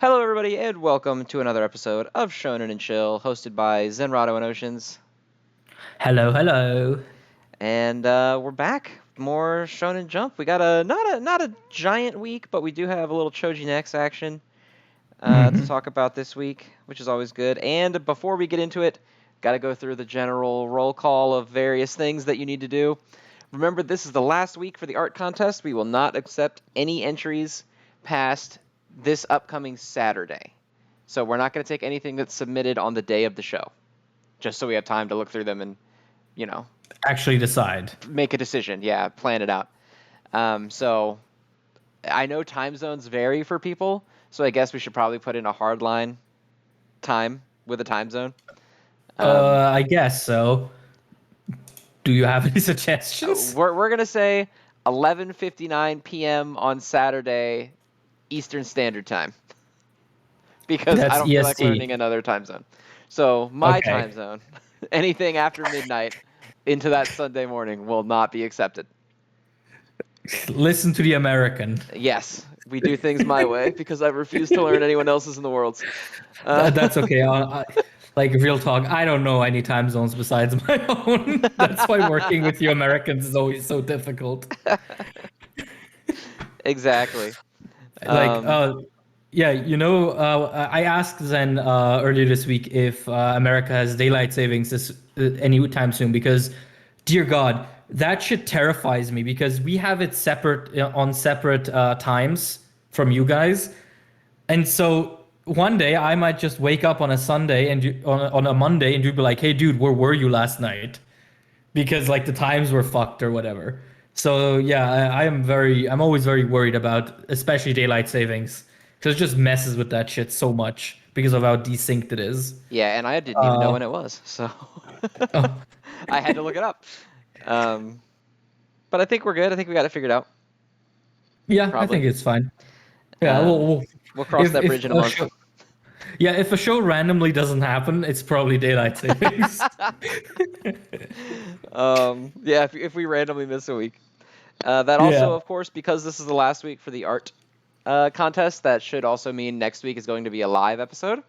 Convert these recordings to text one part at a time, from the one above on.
Hello, everybody, and welcome to another episode of Shonen and Chill, hosted by Zenrotto and Oceaniz. Hello, hello. And we're back. More Shonen Jump. We got a not a giant week, but we do have a little Choujin X action to hmm talk about this week, which is always good. And before we get into it, got to go through the general roll call of various things that you need to do. Remember, this is the last week for the art contest. We will not accept any entries past this upcoming Saturday. So we're not going to take anything that's submitted on the day of the show, just so we have time to look through them and, you know, Actually decide. make a decision. Yeah, plan it out. So I know time zones vary for people, so I guess we should probably put in a hard line time with a time zone. I guess so. Do you have any suggestions? We're gonna say 11:59 p.m. on Saturday Eastern Standard Time because I That's don't feel like EST. learning another time zone. So my Okay. time zone, anything after midnight into that Sunday morning will not be accepted. Listen to the American. Yes, we do things my way because I refuse to learn anyone else's in the world's. That's okay. Like real talk, I don't know any time zones besides my own. That's why working with you Americans is always so difficult. Exactly. Like, Um, yeah, I asked Zen earlier this week if America has daylight savings anytime soon because, dear God, that shit terrifies me because we have it separate on separate times from you guys, and so one day I might just wake up on a Sunday and on a Monday and you'd be like, "Hey, dude, where were you last night?" Because like the times were fucked or whatever. So yeah, I'm always very worried about especially daylight savings because it just messes with that shit so much because of how desynced it is. yeah, and I didn't even know Uh, when it was, so oh, I had to look it up. Um, but I think we're good. I think we got it figured out. yeah, I Probably. think it's fine. Yeah, Um, we'll cross that bridge in a a month. show, yeah, if a show randomly doesn't happen, it's probably daylight savings. Yeah, if we randomly miss a week. That Yeah. also, of course, because this is the last week for the art contest, that should also mean next week is going to be a live episode.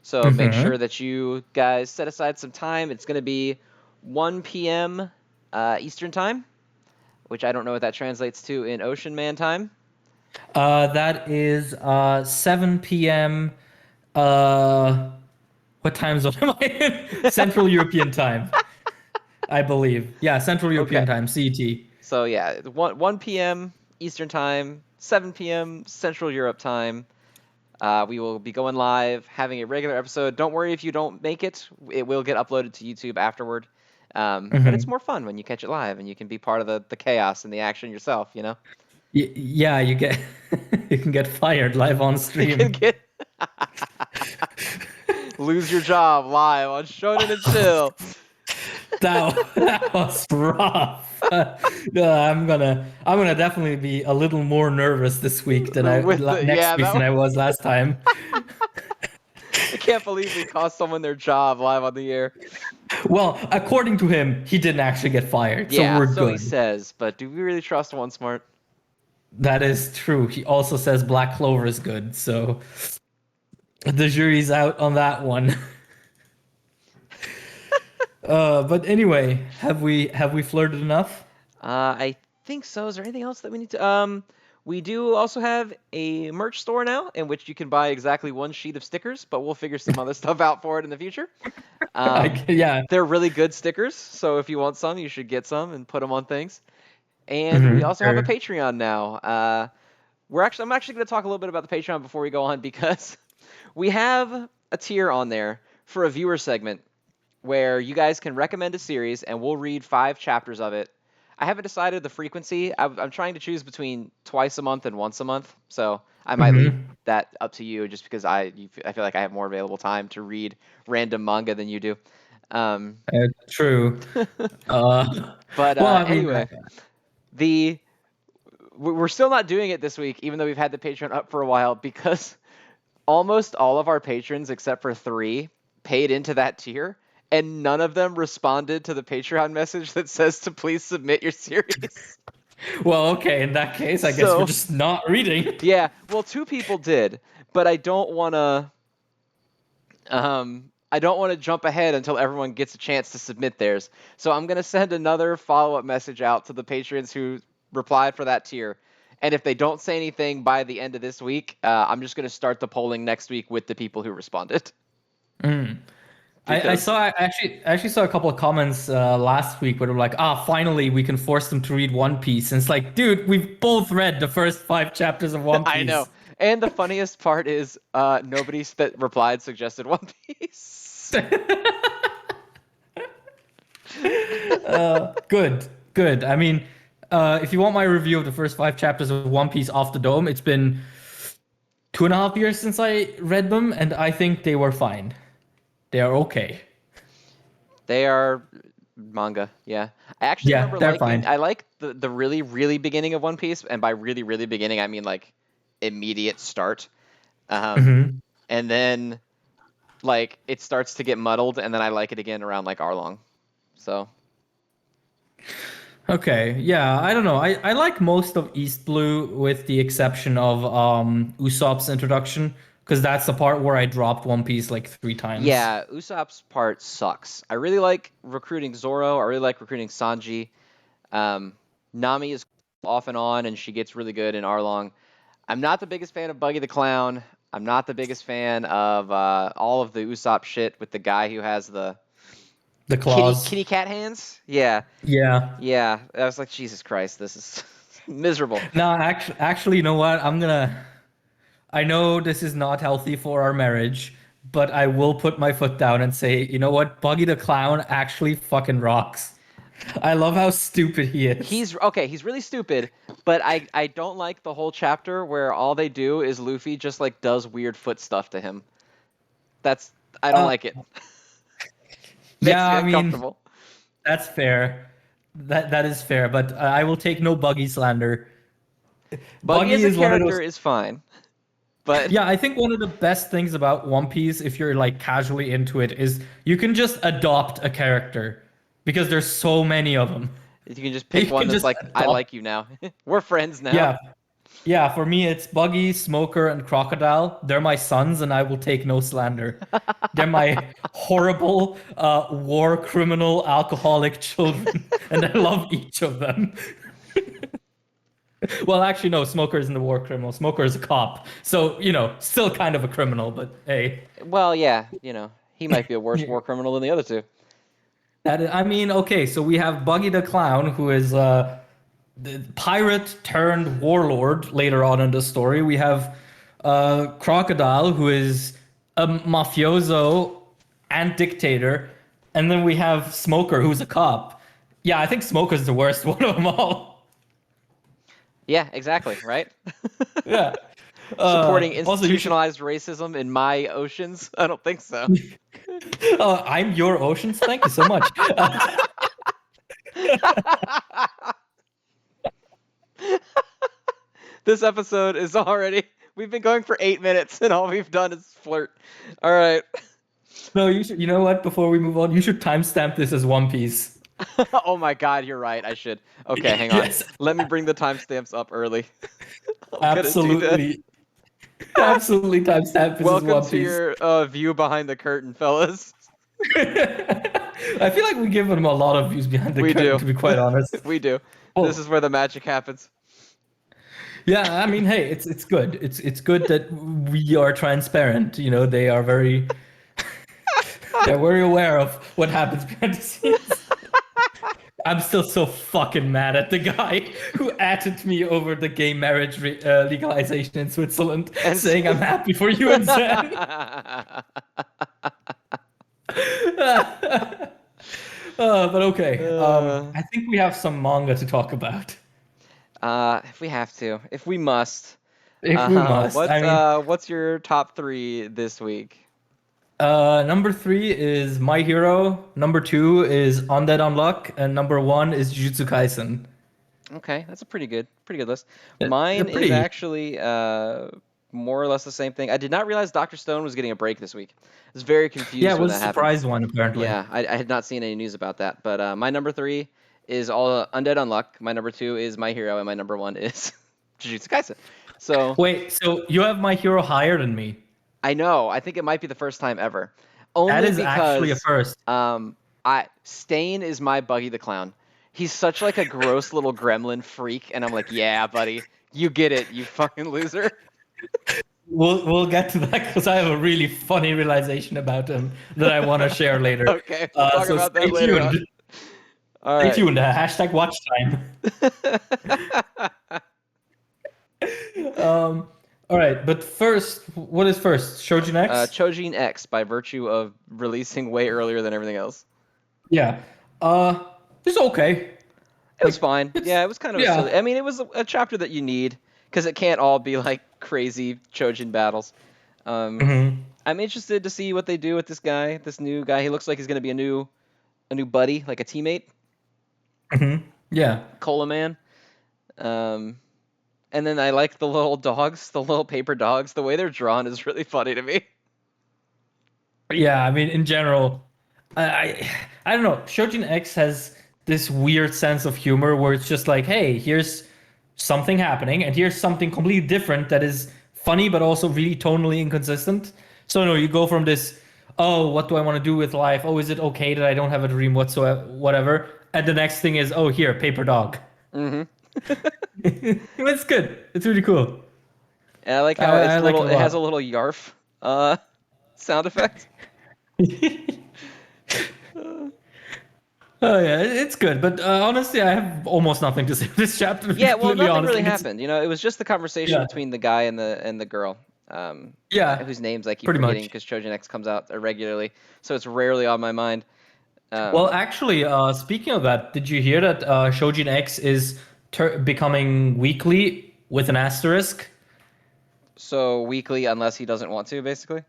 So make hmm sure that you guys set aside some time. It's going to be 1 p.m. Eastern time, which I don't know what that translates to in Ocean Man time. That is 7 p.m. Uh, what time zone am I in? Central European time, I believe. Yeah, Central European Okay. time, CET. So yeah, 1 p.m. Eastern time, 7 p.m. Central Europe time. We will be going live, having a regular episode. Don't worry if you don't make it; it will get uploaded to YouTube afterward. But it's hmm more fun when you catch it live and you can be part of the chaos and the action yourself. You know, Yeah, you get you can get fired live on you can stream. get lose your job live on Shonen and Chill. That was rough. Yeah, I'm gonna definitely be a little more nervous this week than With the next yeah, week than I was last time. I can't believe we cost someone their job live on the air. Well, according to him, he didn't actually get fired, so Yeah, we're so he good. says, but do we really trust one smart? That is true. He also says Black Clover is good, so the jury's out on that one. But anyway, have we flirted enough? I think so. Is there anything else that we need to? We do also have a merch store now in which you can buy exactly one sheet of stickers, but we'll figure some other stuff out for it in the future. Yeah. They're really good stickers, so if you want some, you should get some and put them on things. And we hmm also have a Patreon now. I'm actually going to talk a little bit about the Patreon before we go on because we have a tier on there for a viewer segment where you guys can recommend a series and we'll read 5 chapters of it. I haven't decided the frequency. I'm trying to choose between twice a month and once a month, so I might leave hmm that up to you just because I feel like I have more available time to read random manga than you do. Um, True. Uh, but well, I mean, anyway, the we're still not doing it this week, even though we've had the Patreon up for a while because almost all of our patrons, except for 3, paid into that tier, and none of them responded to the Patreon message that says to please submit your series. Well, okay, in that case, I guess we're So, just not reading. yeah, well, two people did, but I don't want to jump ahead until everyone gets a chance to submit theirs. So I'm going to send another follow-up message out to the patrons who replied for that tier. And if they don't say anything by the end of this week, I'm just going to start the polling next week with the people who responded. Mm. Because I actually saw a couple of comments last week where they were like, finally we can force them to read One Piece. And it's like, dude, we've both read the first 5 chapters of One I know. Piece. And the funniest part is nobody that replied suggested One Piece. Good, good. I mean, if you want my review of the first 5 chapters of One Piece off the dome, it's been 2.5 years since I read them, and I think they were fine. They are okay. They are manga, yeah. I actually Yeah, remember they're fine. I like the really, really beginning of One Piece, and by really, really beginning, I mean like immediate start. Um, Hmm. and then like it starts to get muddled, and then I like it again around like Arlong. So Okay, yeah, I don't know. I like most of East Blue with the exception of Usopp's introduction, because that's the part where I dropped One Piece like 3 times. yeah, Usopp's part sucks. I really like recruiting Zoro. I really like recruiting Sanji. Um, Nami is off and on, and she gets really good in Arlong. I'm not the biggest fan of Buggy the Clown. I'm not the biggest fan of all of the Usopp shit with the guy who has the The kitty claws. kitty cat hands. Yeah, Yeah. yeah. I was like, Jesus Christ, this is miserable. No, actually, you know what? I know this is not healthy for our marriage, but I will put my foot down and say, you know what? Buggy the Clown actually fucking rocks. I love how stupid he is. He's okay. He's really stupid, but I don't like the whole chapter where all they do is Luffy just like does weird foot stuff to him. That's I don't Uh, like it. Makes yeah, me I mean, uncomfortable. that's fair. That is fair, but I will take no Buggy slander. Buggy Buggy as a is one of those. character is fine, but Yeah, I think one of the best things about One Piece, if you're like casually into it, is you can just adopt a character because there's so many of them. you can just You pick one can that's just like, I adopt. like you now. We're friends now. Yeah, yeah. For me, it's Buggy, Smoker, and Crocodile. They're my sons, and I will take no slander. They're my horrible, war criminal, alcoholic children, and I love each of them. Well, actually, no. Smoker isn't a war criminal. Smoker is a cop, so still kind of a criminal. But hey. Well, yeah, he might be a worse war criminal than the other two. I mean, okay, so we have Buggy the Clown, who is the pirate turned warlord later on in the story. We have Crocodile, who is a mafioso and dictator. And then we have Smoker, who's a cop. Yeah, I think Smoker's the worst one of them all. Yeah, exactly, right? Yeah. Supporting Also, you should. institutionalized racism in my oceans? I don't think so. I'm your oceans. Thank you so much. This episode is already. We've been going for 8 minutes, and all we've done is flirt. All right. No, you should. You know what? Before we move on, you should timestamp this as One Piece. Oh my God, you're right. I should. Okay, hang on. Yes, Let me bring the timestamps up early. I'm gonna do that. absolutely. Absolutely timestamp this as Welcome One to Piece. your view behind the curtain, fellas. I feel like we give them a lot of views behind the We curtain, do. to be quite honest. We do. This Oh, is where the magic happens. yeah, I mean, hey, it's good. It's good that we are transparent. They are they're very aware of what happens behind the scenes. I'm still so fucking mad at the guy who added me over the gay marriage legalization in Switzerland, And saying I'm happy for you and Zen. But okay. uh, I think we have some manga to talk about. if we have to, if we must, If we must. I mean, what's your top three this week? number 3 is My Hero. Number 2 is Undead Unluck, and number 1 is Jujutsu Kaisen. Okay, that's a pretty good list. They're Mine is pretty. actually more or less the same thing. I did not realize Dr. Stone was getting a break this week. I was very Yeah, confused it when was that a happened. surprise one apparently. Yeah, I had not seen any news about that. But my number three is all Undead Unluck. My number 2 is My Hero, and my number 1 is Jujutsu Kaisen. So Wait, so you have My Hero higher than me? I know. I think it might be the first time ever. That Only is actually a because first. Stain is my Buggy the Clown. He's such like a gross little gremlin freak, and I'm like, yeah, buddy, you get it, you fucking loser. We'll get to that because I have a really funny realization about him that I want to share later. Okay, we'll talk So about stay that later tuned. on. All Stay right. tuned. Hashtag watch time. All right, but first, what is first? Choujin X? Choujin X, by virtue of releasing way earlier than everything else. Yeah. It's okay. It was fine. Yeah, it was kind of a silly. I mean, it was a chapter that you need because it can't all be like crazy Choujin battles. I'm interested to see what they do with this guy, this new guy. He looks like he's gonna be a new buddy, like a teammate. Yeah. Cola Man. And then I like the little dogs, the little paper dogs. The way they're drawn is really funny to me. Yeah, I mean, in general, I don't know. Choujin X has this weird sense of humor where it's just like, hey, here's something happening, and here's something completely different that is funny but also really tonally inconsistent. So no, you go from this, oh, what do I want to do with life? Oh, is it okay that I don't have a dream whatsoever? Whatever. And the next thing is, oh, here, paper dog. It's good. It's really cool. And I like how it has a little yarf sound effect. Oh yeah, it's good, but honestly, I have almost nothing to say for this chapter. Yeah, well, nothing honest. really happened. You know, it was just the conversation between the guy and the girl. Whose names I keep forgetting because Choujin X comes out irregularly, so it's rarely on my mind. Well, actually, speaking of that, did you hear that Choujin X is becoming weekly with an asterisk? So weekly, unless he doesn't want to, basically.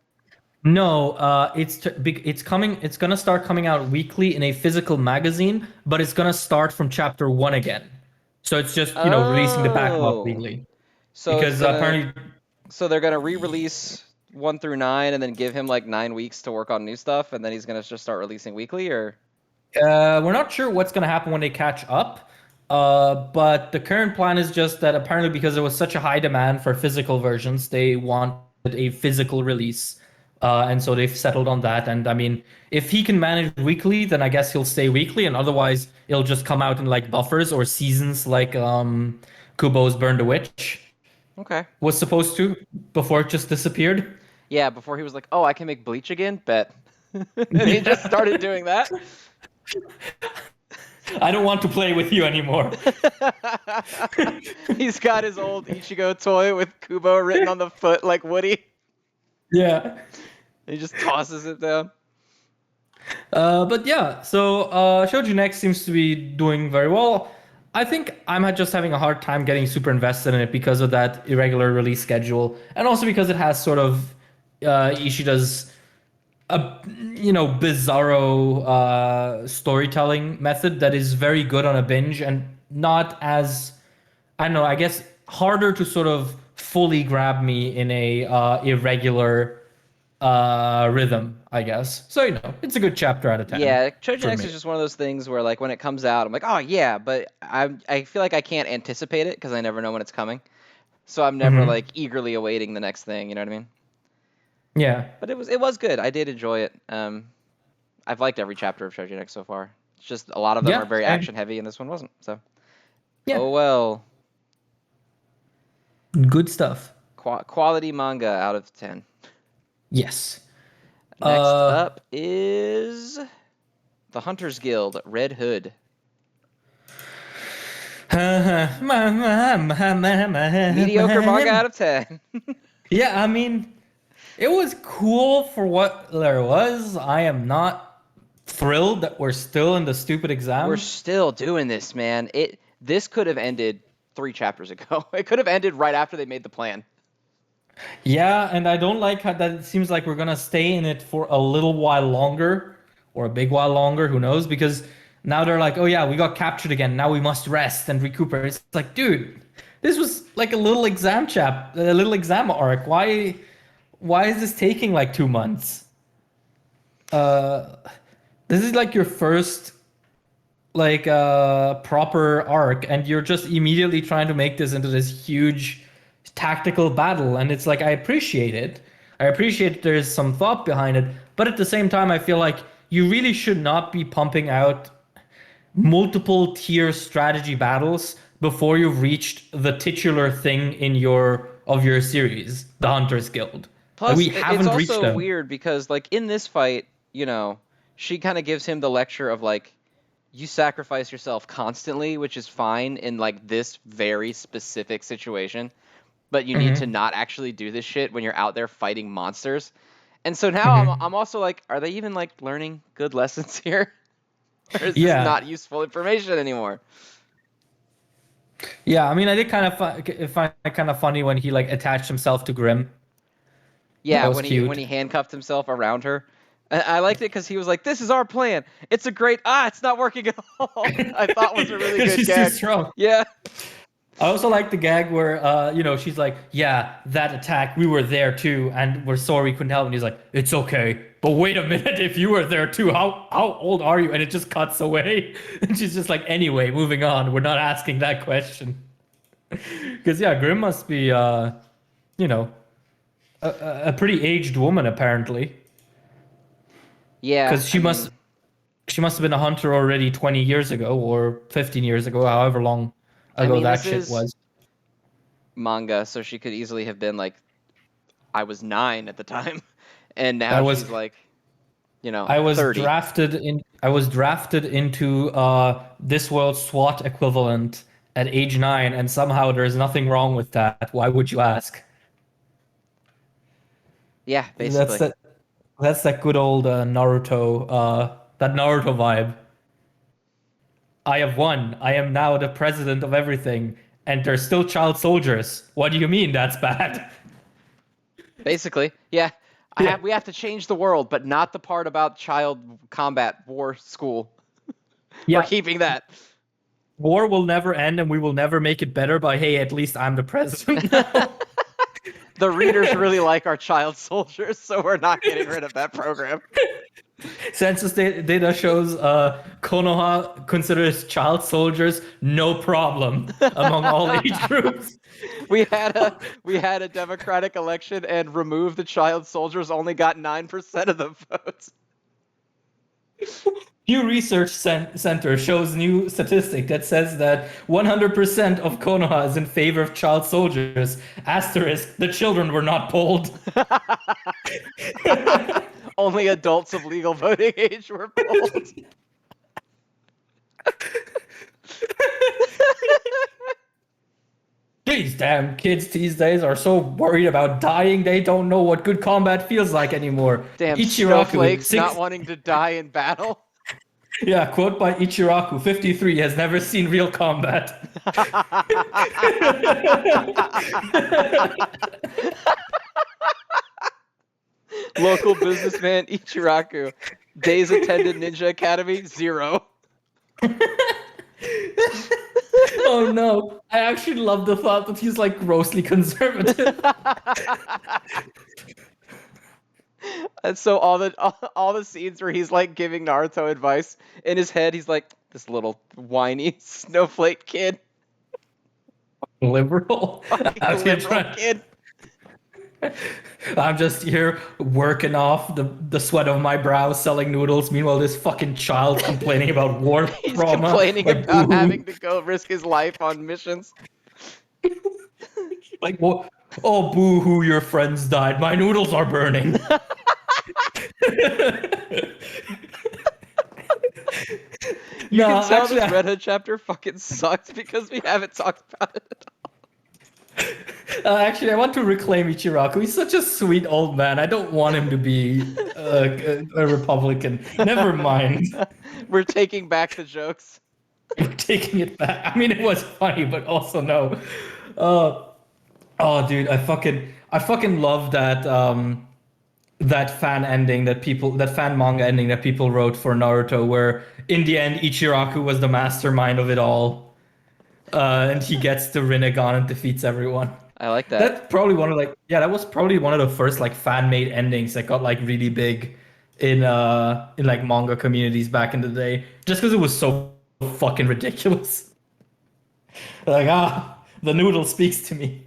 No, it's coming. It's gonna start coming out weekly in a physical magazine, but it's gonna start from chapter 1 again. So it's just releasing the backlog weekly. So because apparently, so they're gonna re-release 1 through 9, and then give him like 9 weeks to work on new stuff, and then he's gonna just start releasing weekly, or we're not sure what's gonna happen when they catch up. But the current plan is just that apparently because there was such a high demand for physical versions, they wanted a physical release. And so they've settled on that. And I mean, if he can manage weekly, then I guess he'll stay weekly. And otherwise, it'll just come out in like buffers or seasons like Kubo's Burn the Witch. Okay. Was supposed to before it just disappeared. Yeah, before he was like, oh, I can make Bleach again? Bet. He just started doing that. I don't want to play with you anymore. He's got his old Ichigo toy with Kubo written on the foot like Woody. Yeah. He just tosses it down. But yeah, so Choujin X seems to be doing very well. I think I'm just having a hard time getting super invested in it because of that irregular release schedule, and also because it has sort of Ishida's bizarro storytelling method that is very good on a binge and not as, I don't know, I guess harder to sort of fully grab me in a irregular rhythm, I guess. So, it's a good chapter out of 10. Yeah, Choujin X is just one of those things where, like, when it comes out, I'm like, oh, yeah, but I feel like I can't anticipate it because I never know when it's coming. So I'm never, like, eagerly awaiting the next thing, you know what I mean? Yeah. But it was good. I did enjoy it. I've liked every chapter of Choujin X so far. It's just a lot of them are very action-heavy, and this one wasn't, so. Yeah. Oh, well. Good stuff. Quality manga out of 10. Yes. Next up is the Hunters Guild, Red Hood. Mediocre manga out of 10. Yeah, I mean, it was cool for what there was. I am not thrilled that we're still in the stupid exam. We're still doing this, man. This could have ended 3 chapters ago. It could have ended right after they made the plan. Yeah, and I don't like how that it seems like we're gonna stay in it for a little while longer, or a big while longer, who knows? Because now they're like, oh yeah, we got captured again. Now we must rest and recuperate. It's like, dude, this was like a little exam arc. Why is this taking like 2 months? This is like your first like a proper arc, and you're just immediately trying to make this into this huge tactical battle, and it's like I appreciate it. I appreciate there's some thought behind it, but at the same time I feel like you really should not be pumping out multiple tier strategy battles before you've reached the titular thing in your series, the Hunters Guild. Like Plus, we it's haven't reached also them. weird because, like, in this fight, she kind of gives him the lecture of, like, you sacrifice yourself constantly, which is fine in, like, this very specific situation, but you need to Hmm. not actually do this shit when you're out there fighting monsters. And so now Hmm. I'm also like, are they even, like, learning good lessons here? Or is this Yeah, not useful information anymore? yeah. I mean, I did kind of find it kind of funny when he like attached himself to Grim. That Yeah, was when cute. he handcuffed himself around her. I liked it because he was like, "This is our plan. It's a great it's not working at all." I thought was a really Because good she's too gag. strong. Yeah, I also like the gag where, she's like, "Yeah, that attack, we were there too, and we're sorry we couldn't help." And he's like, "It's okay, but wait a minute, if you were there too, how old are you?" And it just cuts away, and she's just like, "Anyway, moving on. We're not asking that question." Because yeah, Grim must be, you know, a pretty aged woman apparently, yeah. because I mean, she must have been a hunter already 20 years ago or 15 years ago, however long I ago mean, that this shit is was. manga, so she could easily have been like, I was 9 at the time, and I now was she's like, I was 30. drafted into this world's SWAT equivalent at age 9, and somehow there's nothing wrong with that. Why would you ask? Yeah, That's basically. that that's that good old Naruto vibe. I have won. I am now the president of everything, and there's still child soldiers. What do you mean that's bad? Basically, yeah. Yeah. We have to change the world, but not the part about child combat war school. We're Yeah. keeping that. War will never end and we will never make it better by hey, at least I'm the president now. The readers really like our child soldiers, so we're not getting rid of that program. Census data shows Konoha considers child soldiers no problem among all age groups. we had a we had a democratic election and removed the child soldiers only got 9% of the votes. Pew Research Center shows new statistic that says that 100% of Konoha is in favor of child soldiers. Asterisk, the children were not polled. Only adults of legal voting age were polled. These damn kids these days are so worried about dying they don't know what good combat feels like anymore. Damn Ichiraku, snowflakes not six, wanting to die in battle. yeah, quote by Ichiraku, 53, has never seen real combat. Local businessman Ichiraku. Days attended Ninja Academy 0. Oh no, I actually love the thought that he's like grossly conservative. And so all the scenes where he's like giving Naruto advice in his head, he's like this little whiny snowflake kid, Liberal. fucking Out here liberal trying. kid. I'm just here working off the sweat of my brow selling noodles. Meanwhile, this fucking child's complaining about war He's trauma. complaining Like, about boo. having to go risk his life on missions. Like, what? Oh, boo hoo, your friends died. My noodles are burning. You can No, tell actually, this Red Hood chapter fucking sucks because we haven't talked about it. I want to reclaim Ichiraku. He's such a sweet old man. I don't want him to be a Republican. Never mind. We're taking back the jokes. We're taking it back. I mean, it was funny, but also no. Uh, oh, dude, I fucking love that fan ending that fan manga ending that people wrote for Naruto, where in the end Ichiraku was the mastermind of it all, and he gets to Rinnegan and defeats everyone. I like that. That's probably one of like yeah, that was probably one of the first like fan made endings that got like really big in like manga communities back in the day, just because it was so fucking ridiculous. Like, the noodle speaks to me.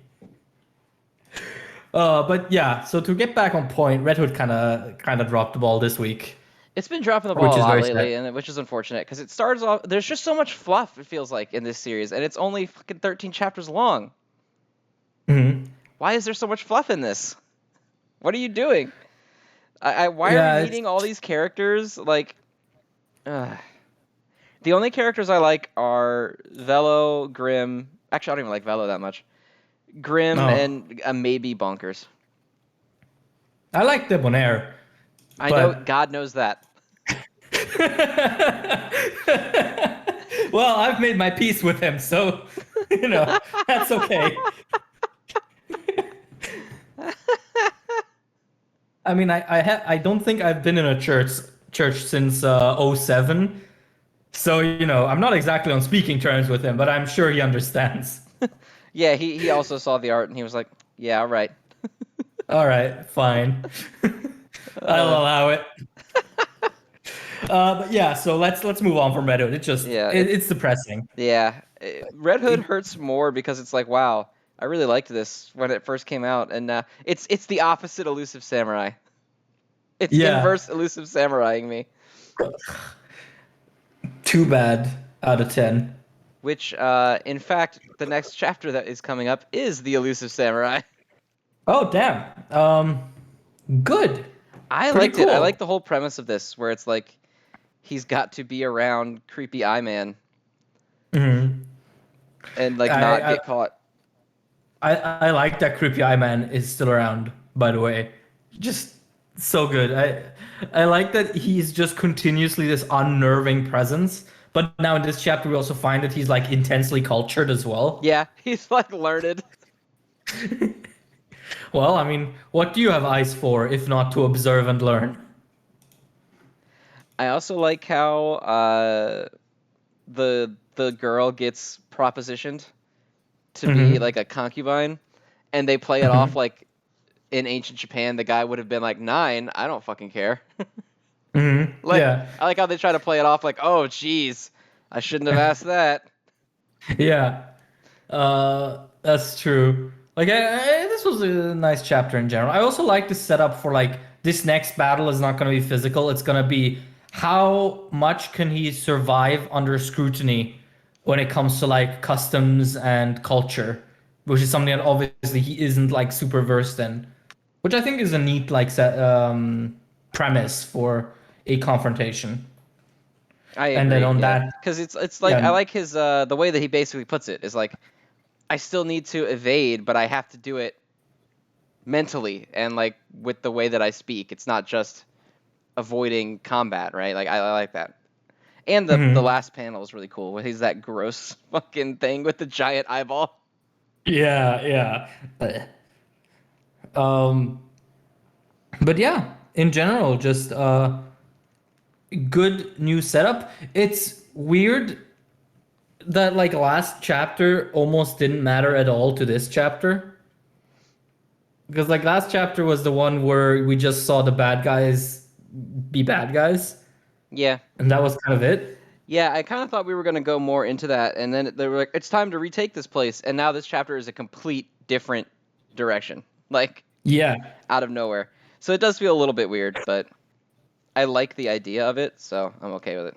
But yeah, so to get back on point, Red Hood kind of dropped the ball this week, It's been dropping the ball which a is lot very sad. lately, and which is unfortunate because it starts off. There's just so much fluff. It feels like in this series, and it's only fucking 13 chapters long. Hmm. Why is there so much fluff in this? What are you doing? Why are we Yeah, it's meeting all these characters? Like, ugh. The only characters I like are Velo, Grim. Actually, I don't even like Velo that much. Grim no. and maybe Bonkers. I like Debonair, I know, but God knows that. well, I've made my peace with him, so that's okay. I mean, I don't think I've been in a church since '07. So, I'm not exactly on speaking terms with him, but I'm sure he understands. Yeah, he also saw the art and he was like, yeah, all right. All right, fine. I'll Uh, allow it. But yeah, so let's move on from Red Hood. yeah, It's depressing. yeah. Red Hood It- hurts more because it's like, wow, I really liked this when it first came out, and it's the opposite Elusive Samurai. It's yeah, inverse Elusive Samuraiing me. too bad out of 10. Which, in fact, the next chapter that is coming up is the Elusive Samurai. Oh, damn. Good. I Pretty liked it. I cool. like the whole premise of this, where it's like he's got to be around creepy eye man Hmm. and like not I, I get caught. I like that creepy eye man is still around, by the way. Just so good. I like that he's just continuously this unnerving presence. But now in this chapter we also find that he's like intensely cultured as well. Yeah, he's like learned. Well, I mean, what do you have eyes for if not to observe and learn? I also like how the girl gets propositioned to be Hmm. like a concubine, and they play it off Hmm. like in ancient Japan, the guy would have been like 9. I don't fucking care. Hmm. Like Yeah. I like how they try to play it off like, oh, geez, I shouldn't have asked that. Yeah. That's true. Like, this was a nice chapter in general. I also like the setup for like this next battle is not going to be physical. It's going to be how much can he survive under scrutiny when it comes to like customs and culture, which is something that obviously he isn't like super versed in, which I think is a neat like premise for a confrontation. I And then agree, on yeah, that, because it's like I yeah, like his the way that he basically puts it is like I still need to evade, but I have to do it mentally and like with the way that I speak. It's not just avoiding combat, right? Like I like that. And the mhm. last panel is really cool. Where he's that gross fucking thing with the giant eyeball. Yeah, yeah. Um, but yeah, in general, just good new setup. It's weird that like last chapter almost didn't matter at all to this chapter. Because like last chapter was the one where we just saw the bad guys be bad guys, Yeah, and that was kind of it. yeah. I kind of thought we were gonna go more into that, and then they were like, "It's time to retake this place," and now this chapter is a complete different direction, like Yeah. out of nowhere. So it does feel a little bit weird, but I like the idea of it, so I'm okay with it.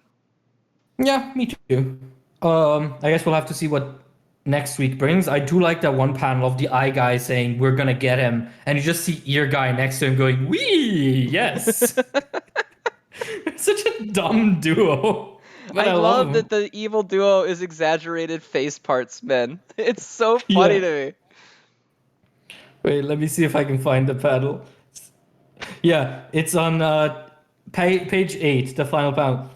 Yeah, me too. I guess we'll have to see what next week brings. I do like that one panel of the eye guy saying we're gonna get him, and you just see ear guy next to him going, "Wee, yes." Such a dumb duo, but I I love love that him. the evil duo is exaggerated face parts, men. It's so funny Yeah. to me. Wait, let me see if I can find the panel. Yeah, it's on page 8, the final panel.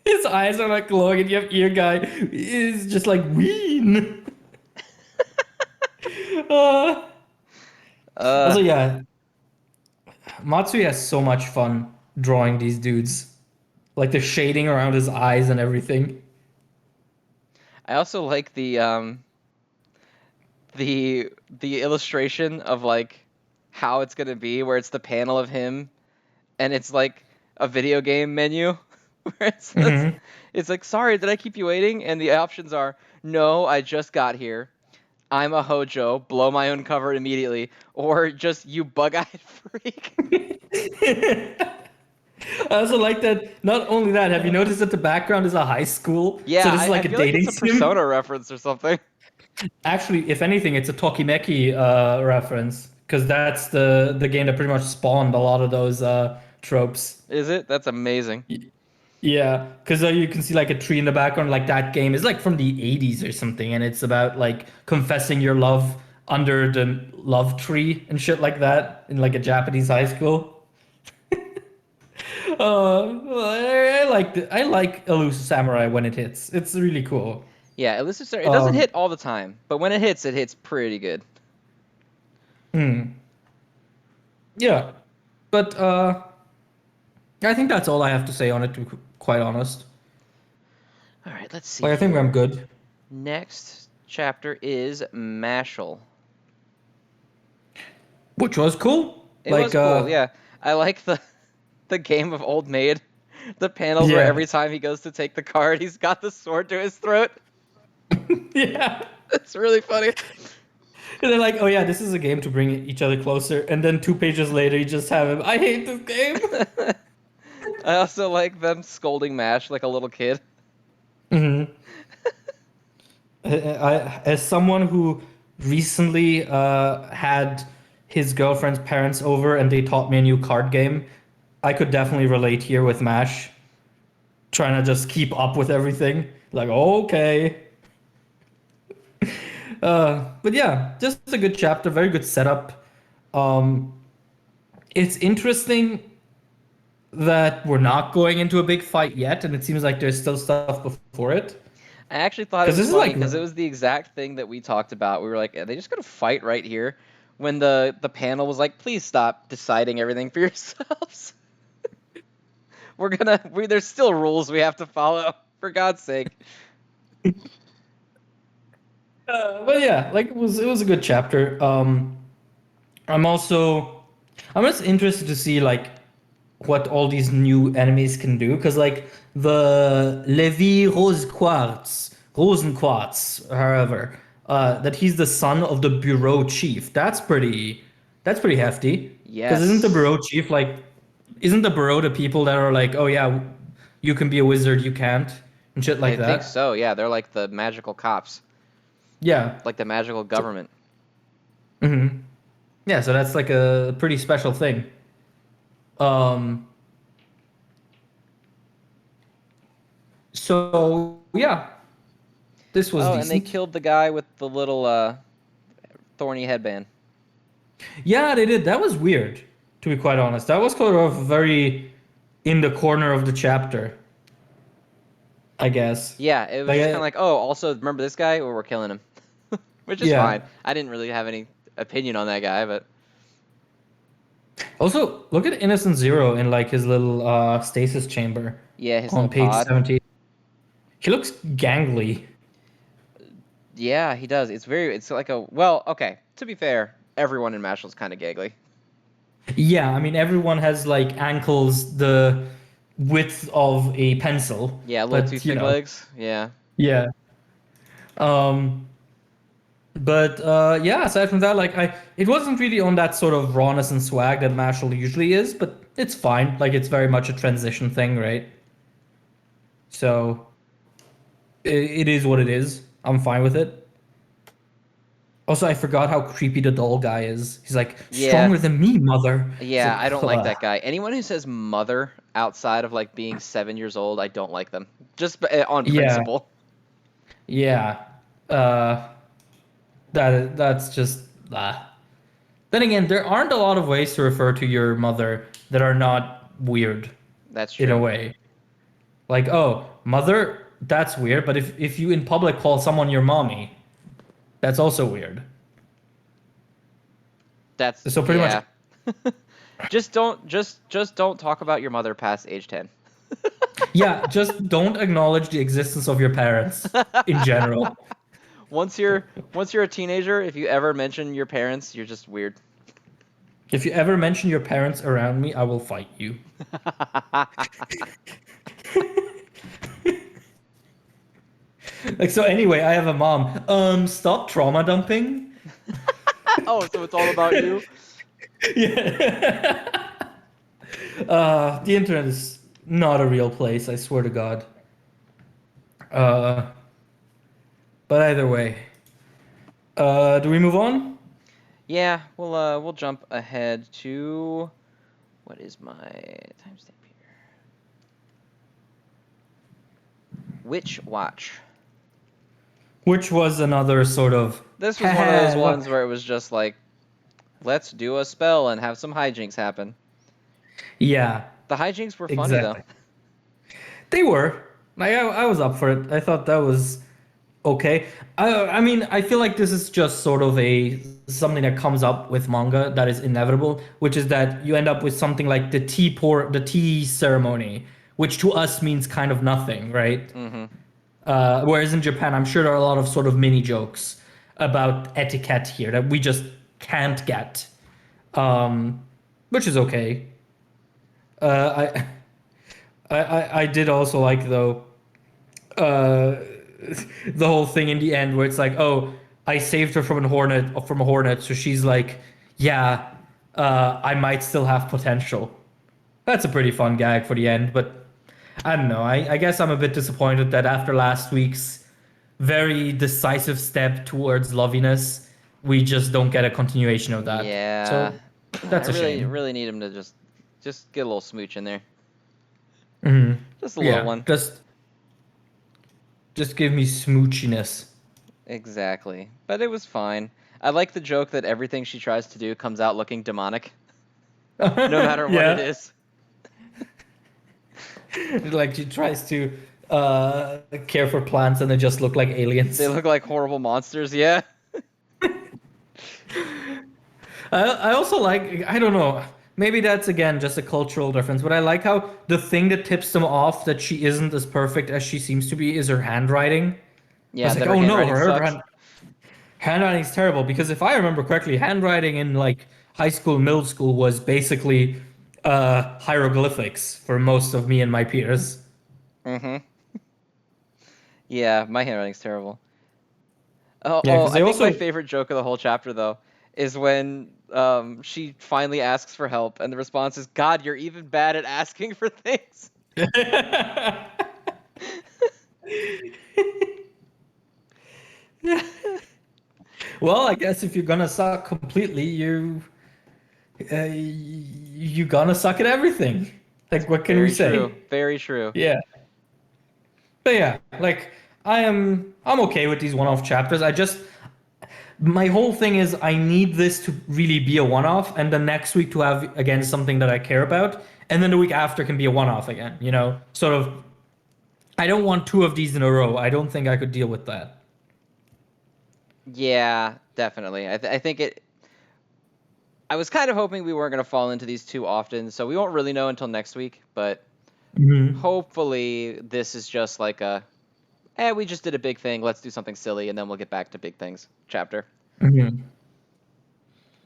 His eyes are like glowing, and you have ear guy is just like ween. Uh, Uh, also, yeah, Matsui has so much fun drawing these dudes. Like the shading around his eyes and everything. I also like the illustration of like how it's gonna be, where it's the panel of him and it's like a video game menu. Where it's like, sorry, did I keep you waiting? And the options are, no, I just got here. I'm a hojo, blow my own cover immediately, or just you bug-eyed freak. I also like that. Not only that, have you noticed that the background is a high school? So Yeah, this is I like a feel like it's dating a sim. Persona reference or something. Actually, if anything, it's a Tokimeki reference because that's the game that pretty much spawned a lot of those tropes. Is it? That's amazing. Yeah, because you can see like a tree in the background. Like that game is like from the 80s or something, and it's about like confessing your love under the love tree and shit like that in like a Japanese high school. I like Elusive Samurai when it hits. It's really cool. Yeah, Elusive Samurai, it doesn't Um, hit all the time, but when it hits pretty good. hmm, yeah, but I think that's all I have to say on it. To be quite honest, All right, let's see like I think I'm here. good. Next chapter is Mashle. Which was cool. It was Like cool, yeah. I like the game of Old Maid. The panels where yeah, every time he goes to take the card, he's got the sword to his throat. yeah. It's really funny. And they're like, oh yeah, this is a game to bring each other closer. And then 2 pages later, you just have him. I hate this game. I also like them scolding Mash like a little kid. hmm as someone who recently had his girlfriend's parents over and they taught me a new card game, I could definitely relate here with Mash, trying to just keep up with everything. Like, okay. But yeah, just a good chapter, very good setup. Um, it's interesting that we're not going into a big fight yet, and it seems like there's still stuff before it. I actually thought it Because was this is funny like, because it was the exact thing that we talked about. We were like, are they just gonna fight right here? When the panel was like, please stop deciding everything for yourselves. There's still rules we have to follow. For God's sake. but yeah, like it was a good chapter. I'm also I'm just interested to see like what all these new enemies can do because like the Levi Rosenquartz, however, that he's the son of the bureau chief. That's pretty hefty. Because isn't the Yes. bureau chief like isn't the bureau the people that are like, oh yeah, you can be a wizard, you can't, and shit I like think that? so, yeah. They're like the magical cops. Yeah. Like the magical So, government. yeah, so that's like a pretty special thing. Um, so yeah, this was Oh, and they decent. killed the guy with the little thorny headband. Yeah, they did. That was weird, to be quite honest. That was kind of very in the corner of the chapter, I guess. Yeah, it was Like, just kind of like, oh, also remember this guy? Or we're killing him. Which is yeah. fine. I didn't really have any opinion on that guy, but Also, look at Innocent Zero in like his little stasis chamber yeah, his on little page pod. 70. He looks gangly. Yeah, he does. It's like a, well, okay. To be fair, everyone in Mashle's kind of giggly. Yeah, I mean everyone has like ankles the width of a pencil, Yeah, a little too but you thick know, legs. Yeah. yeah. Um, but yeah, aside from that, like it wasn't really on that sort of rawness and swag that Mashle usually is, but it's fine. Like it's very much a transition thing, right? So it is what it is. I'm fine with it. Also, I forgot how creepy the doll guy is. He's like Yeah. stronger than me, mother. It's Yeah, like, I don't like ugh. that guy. Anyone who says mother outside of like being 7 years old, I don't like them. Just on Yeah, principle. yeah. Uh, that's just. Then again, there aren't a lot of ways to refer to your mother that are not weird That's in a true. way. Like, oh, mother, that's weird, but if you in public call someone your mommy, that's also weird. That's So pretty much, yeah. Just don't talk about your mother past age 10. yeah, just don't acknowledge the existence of your parents in general. Once you're a teenager, if you ever mention your parents, you're just weird. If you ever mention your parents around me, I will fight you. Like, so anyway, I have a mom. Stop trauma dumping. Oh, so it's all about you? Yeah. The internet is not a real place, I swear to God. Uh, but either way, do we move on? Yeah, we'll jump ahead to what is my timestamp here? Witch Watch. Which was another sort of, This was one of those haha, ones look. where it was just like, let's do a spell and have some hijinks happen. Yeah, The hijinks were funny though. exactly. They were. I was up for it. I thought that was okay. I mean, I feel like this is just sort of a something that comes up with manga that is inevitable, which is that you end up with something like the tea ceremony, which to us means kind of nothing, right? Mm-hmm. Whereas in Japan, I'm sure there are a lot of sort of mini jokes about etiquette here that we just can't get, um, which is okay. I, I did also like though uh, the whole thing in the end where it's like, oh, I saved her from a hornet, so she's like, yeah, I might still have potential. That's a pretty fun gag for the end, but I don't know. I guess I'm a bit disappointed that after last week's very decisive step towards loviness, we just don't get a continuation of that. Yeah, So I that's a really shame. really need him to just get a little smooch in there, Hmm. just a little Yeah, one. just give me smoochiness. Exactly, but it was fine. I like the joke that everything she tries to do comes out looking demonic, no matter what it Yeah. is. Like she tries to care for plants and they just look like They aliens. look like horrible monsters. Yeah. I also like, I don't know, maybe that's again just a cultural difference, but I like how the thing that tips them off that she isn't as perfect as she seems to be is her handwriting. I Yeah, was like, that her oh no, handwriting sucks. handwriting's terrible because if I remember correctly, handwriting in like high school, middle school was basically hieroglyphics for most of me and my peers. Mm-hmm. Yeah, my handwriting's terrible. Oh, Yeah, oh, because I they think my also favorite joke of the whole chapter though is when she finally asks for help and the response is, "God, you're even bad at asking for things." well, I guess if you're gonna suck completely, you gonna suck at everything. It's Like, what can we very true. say? Very true. Yeah, but yeah, like I'm okay with these one-off chapters. My whole thing is I need this to really be a one-off, and the next week to have again something that I care about, and then the week after can be a one-off again. You know, sort of. I don't want two of these in a row. I don't think I could deal with that. Yeah, definitely. I think it. I was kind of hoping we weren't going to fall into these too often, so we won't really know until next week. But Hmm. hopefully, this is just like we just did a big thing. Let's do something silly, and then we'll get back to big things. Chapter. Hmm.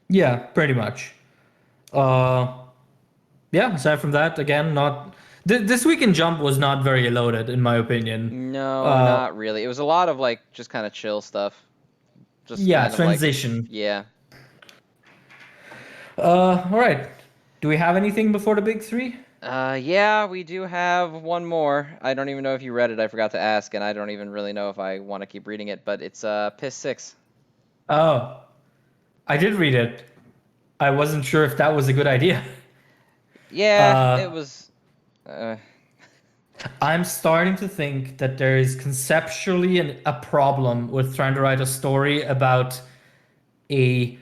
Yeah, pretty much. Uh, yeah. Aside from that, again, not this week in Jump was not very loaded, in my opinion. No, Uh, not really. It was a lot of like just kind of chill stuff. Just yeah, kind of like, transition. yeah. All right. Do we have anything before the big three? Yeah, we do have one more. I don't even know if you read it. I forgot to ask, and I don't even really know if I want to keep reading it. But it's Piss 6. Oh, I did read it. I wasn't sure if that was a good idea. Yeah, it Uh, was. Uh, I'm starting to think that there is conceptually a problem with trying to write a story about a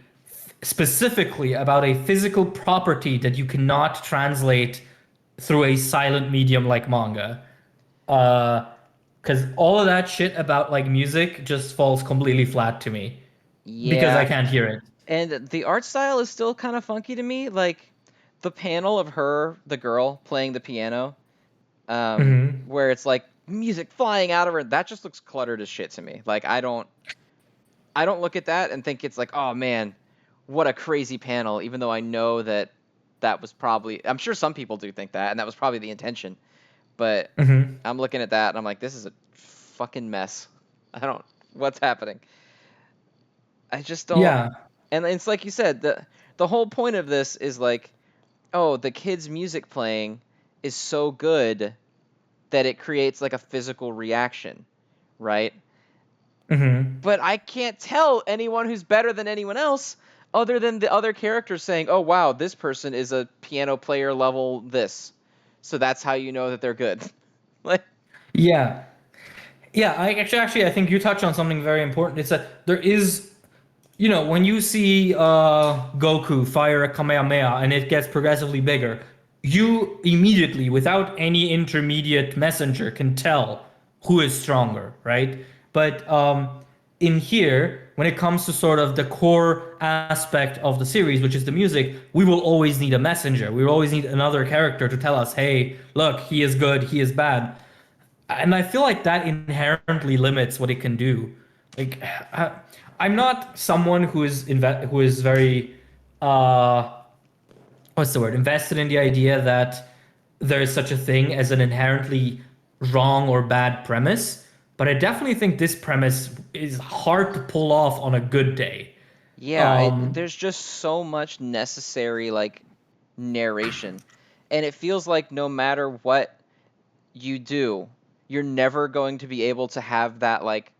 specifically about a physical property that you cannot translate through a silent medium like manga. Because all of that shit about like music just falls completely flat to me because I yeah, can't hear it. and the art style is still kind of funky to me. Like the panel of her, the girl, playing the piano, Hmm. where it's like music flying out of her. That just looks cluttered as shit to me. Like I don't look at that and think it's like, oh man, what a crazy panel. Even though I know that that was probably, I'm sure some people do think that, and that was probably the intention. But Hmm. I'm looking at that and I'm like, this is a fucking mess. I don't. What's happening? I just don't. Yeah. And it's like you said, the whole point of this is like, oh, the kid's music playing is so good that it creates like a physical reaction, right? Hmm. But I can't tell anyone who's better than anyone else other than the other characters saying, "Oh wow, this person is a piano player level this." So that's how you know that they're good. Like, Yeah. Yeah, I think you touched on something very important. It's that there is, when you see Goku fire a Kamehameha and it gets progressively bigger, you immediately, without any intermediate messenger, can tell who is stronger, right? But in here, when it comes to sort of the core aspect of the series, which is the music, we will always need a messenger. We will always need another character to tell us, hey, look, he is good, he is bad. And I feel like that inherently limits what it can do. Like, I'm not someone who is very uh, what's the word, invested in the idea that there is such a thing as an inherently wrong or bad premise, but I definitely think this premise is hard to pull off on a good day. yeah, Um, there's just so much necessary like narration, and it feels like no matter what you do, you're never going to be able to have that like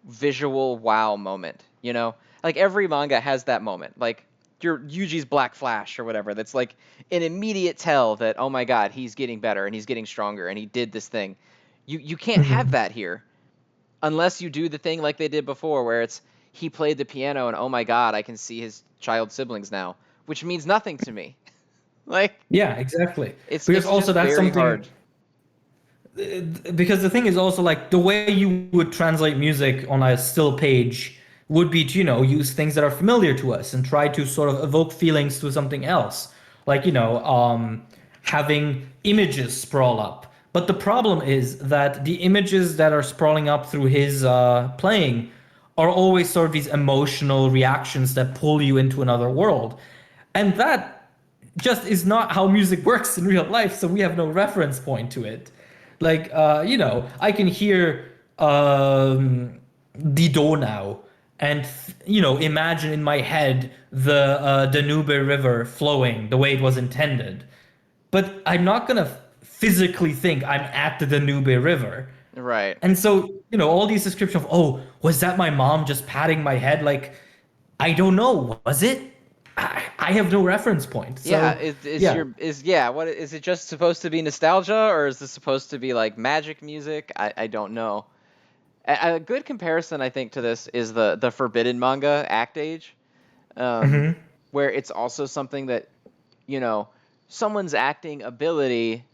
visual wow moment, you know? Like every manga has that moment. Like your Yuji's Black Flash or whatever. That's like an immediate tell that oh my god, he's getting better and he's getting stronger and he did this thing. You can't have mhm. that here unless you do the thing like they did before where it's he played the piano and oh my god, I can see his child siblings now, which means nothing to me. Like Yeah, exactly. Because it's also just that's very hard. something because the thing is also like the way you would translate music on a still page would be to, use things that are familiar to us and try to sort of evoke feelings to something else. Like, having images sprawl up. But the problem is that the images that are sprawling up through his playing are always sort of these emotional reactions that pull you into another world. And that just is not how music works in real life, so we have no reference point to it. Like, I can hear the Donau and, imagine in my head the Danube River flowing the way it was intended. But I'm not gonna physically think I'm at the Danube River. Right. And so, all these descriptions of, oh, was that my mom just patting my head? Like, I don't know. Was it? I have no reference point. Yeah, So, yeah. what is it just supposed to be nostalgia or is this supposed to be like magic music? I don't know. A good comparison I think to this is the Forbidden manga Act Age, um, Hmm. where it's also something that you know someone's acting ability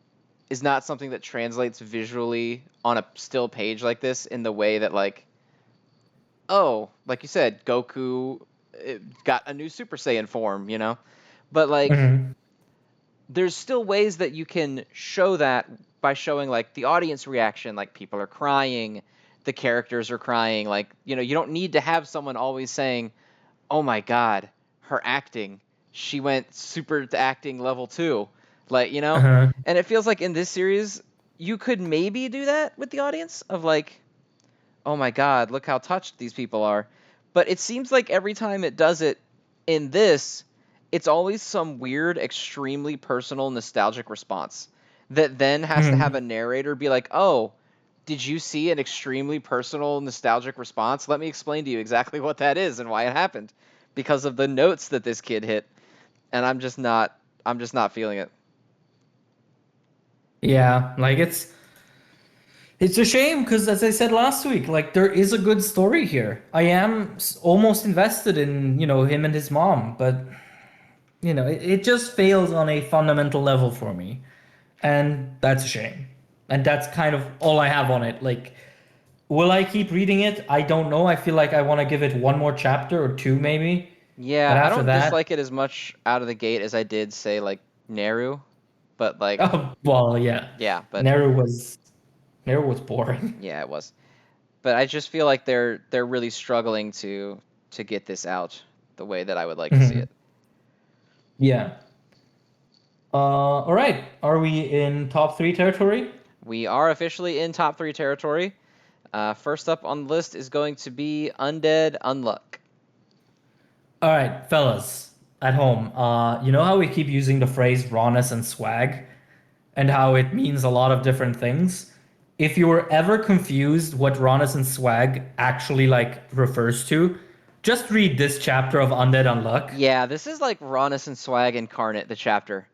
is not something that translates visually on a still page like this in the way that like oh like you said Goku got a new Super Saiyan form, but like Hmm. there's still ways that you can show that by showing like the audience reaction, like people are crying, the characters are crying, like you don't need to have someone always saying, "Oh my god, her acting, she went super to acting level 2." Like, Uh-huh. and it feels like in this series you could maybe do that with the audience of like, "Oh my god, look how touched these people are." But it seems like every time it does it in this, it's always some weird, extremely personal, nostalgic response that then has to have Hmm. a narrator be like, "Oh, did you see an extremely personal, nostalgic response? Let me explain to you exactly what that is and why it happened because of the notes that this kid hit." And I'm just not feeling it. Yeah, like it's a shame because as I said last week, like there is a good story here. I am almost invested in, him and his mom, but it just fails on a fundamental level for me. And that's a shame. And that's kind of all I have on it. Like, will I keep reading it? I don't know. I feel like I want to give it one more chapter or two, maybe. But Yeah, I after don't that, dislike it as much out of the gate as I did say like Neru, but like oh, well, yeah. yeah, but Neru was Neru was boring. yeah, it was. But I just feel like they're really struggling to get this out the way that I would like to see Mhm. it. Yeah. All right. Are we in top three territory? We are officially in top 3 territory. First up on the list is going to be Undead Unluck. All right, fellas at home. You know how we keep using the phrase rawness and swag, and how it means a lot of different things. If you were ever confused what rawness and swag actually like refers to, just read this chapter of Undead Unluck. Yeah, this is like rawness and swag incarnate, the chapter.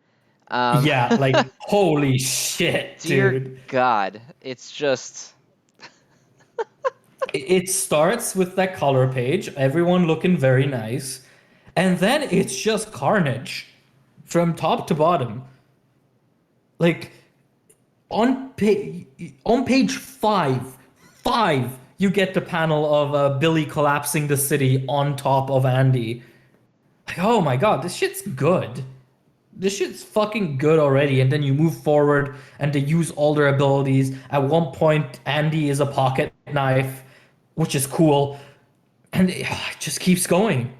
Um, Yeah, like holy shit, dear dude. God, it's just It starts with that color page, everyone looking very nice, and then it's just carnage from top to bottom. Like on page five, you get the panel of Billy collapsing the city on top of Andy. Like, oh my god, this shit's good. This shit's fucking good already. And then you move forward and they use all their abilities. At one point, Andy is a pocket knife, which is cool. And it just keeps going.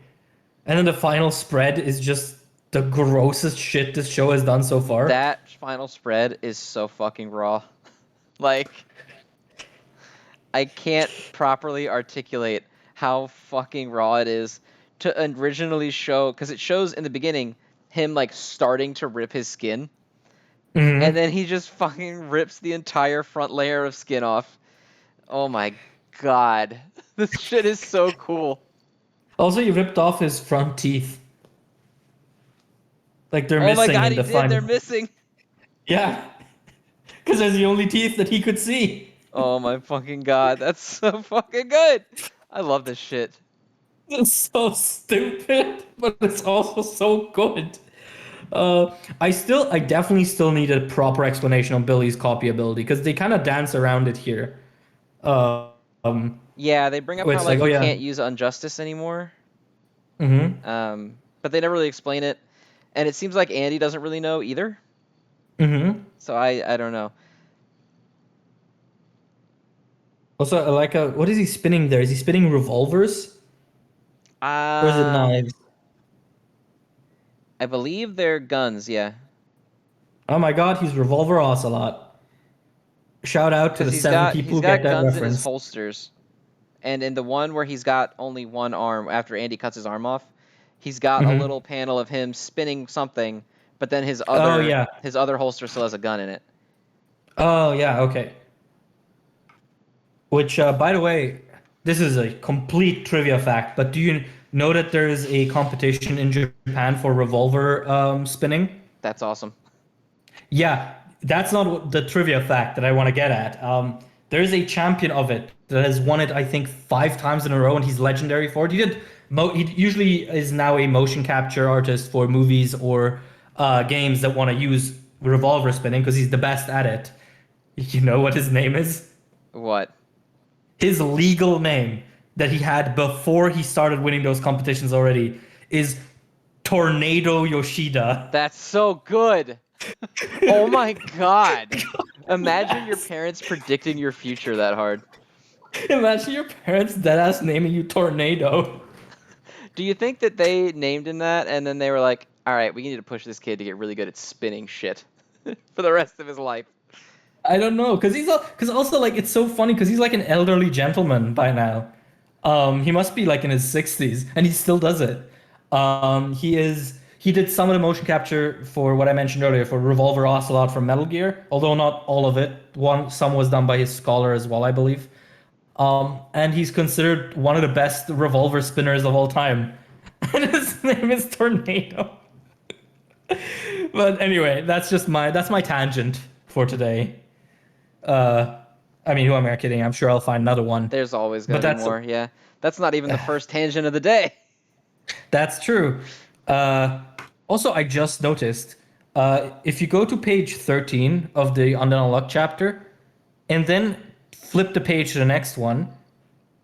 And then the final spread is just the grossest shit this show has done so far. that final spread is so fucking raw. Like, I can't properly articulate how fucking raw it is to originally show, because it shows in the beginning him like starting to rip his skin, and then he just fucking rips the entire front layer of skin off. Oh my god, this shit is so cool. Also, he ripped off his front teeth. Like they're Oh my missing god, in he the did. final. They're missing. Yeah, because they're the only teeth that he could see. Oh my fucking god, that's so fucking good. I love this shit. It's so stupid, but it's also so good. I definitely still need a proper explanation on Billy's copy ability because they kind of dance around it here. Uh, um, Yeah, they bring up where how it's like, like oh he yeah, can't use Injustice anymore. mm-hmm, But they never really explain it, and it seems like Andy doesn't really know either. mm-hmm. So I don't know. Also, like, what is he spinning there? Is he spinning revolvers or is it Um, knives? I believe they're guns. Yeah, Oh my God, he's Revolver Ocelot. Shout out to because the he's seven got people he's who get got that guns in his reference. holsters, and in the one where he's got only one arm after Andy cuts his arm off, he's got a Mm-hmm. little panel of him spinning something, but then his Oh other yeah. his other holster still has a gun in it. Oh yeah. Okay. Which, by the way, this is a complete trivia fact, but do you know that there is a competition in Japan for revolver spinning? That's awesome. Yeah, that's not the trivia fact that I want to get at. There is a champion of it that has won it, I think, 5 times in a row, and he's legendary for it. He usually is now a motion capture artist for movies or games that want to use revolver spinning because he's the best at it. You know what his name is? What? His legal name that he had before he started winning those competitions already is Tornado Yoshida. That's so good. Oh my god. Imagine your parents predicting your future that hard. Imagine your parents deadass naming you Tornado. Do you think that they named him that and then they were like, all right, we need to push this kid to get really good at spinning shit for the rest of his life? I don't know, because also like it's so funny because he's like an elderly gentleman by now. He must be like in his 60s, and he still does it. He did some of the motion capture for what I mentioned earlier for Revolver Ocelot from Metal Gear, although not all of it. Some was done by his scholar as well, I believe. And he's considered one of the best revolver spinners of all time. And his name is Tornado. But anyway, that's my tangent for today. I mean, who am I kidding? I'm sure I'll find another one. There's always But going to be more, yeah. That's not even the first tangent of the day. That's true. Also, I just noticed if you go to page 13 of the Undead Unluck chapter, and then flip the page to the next one,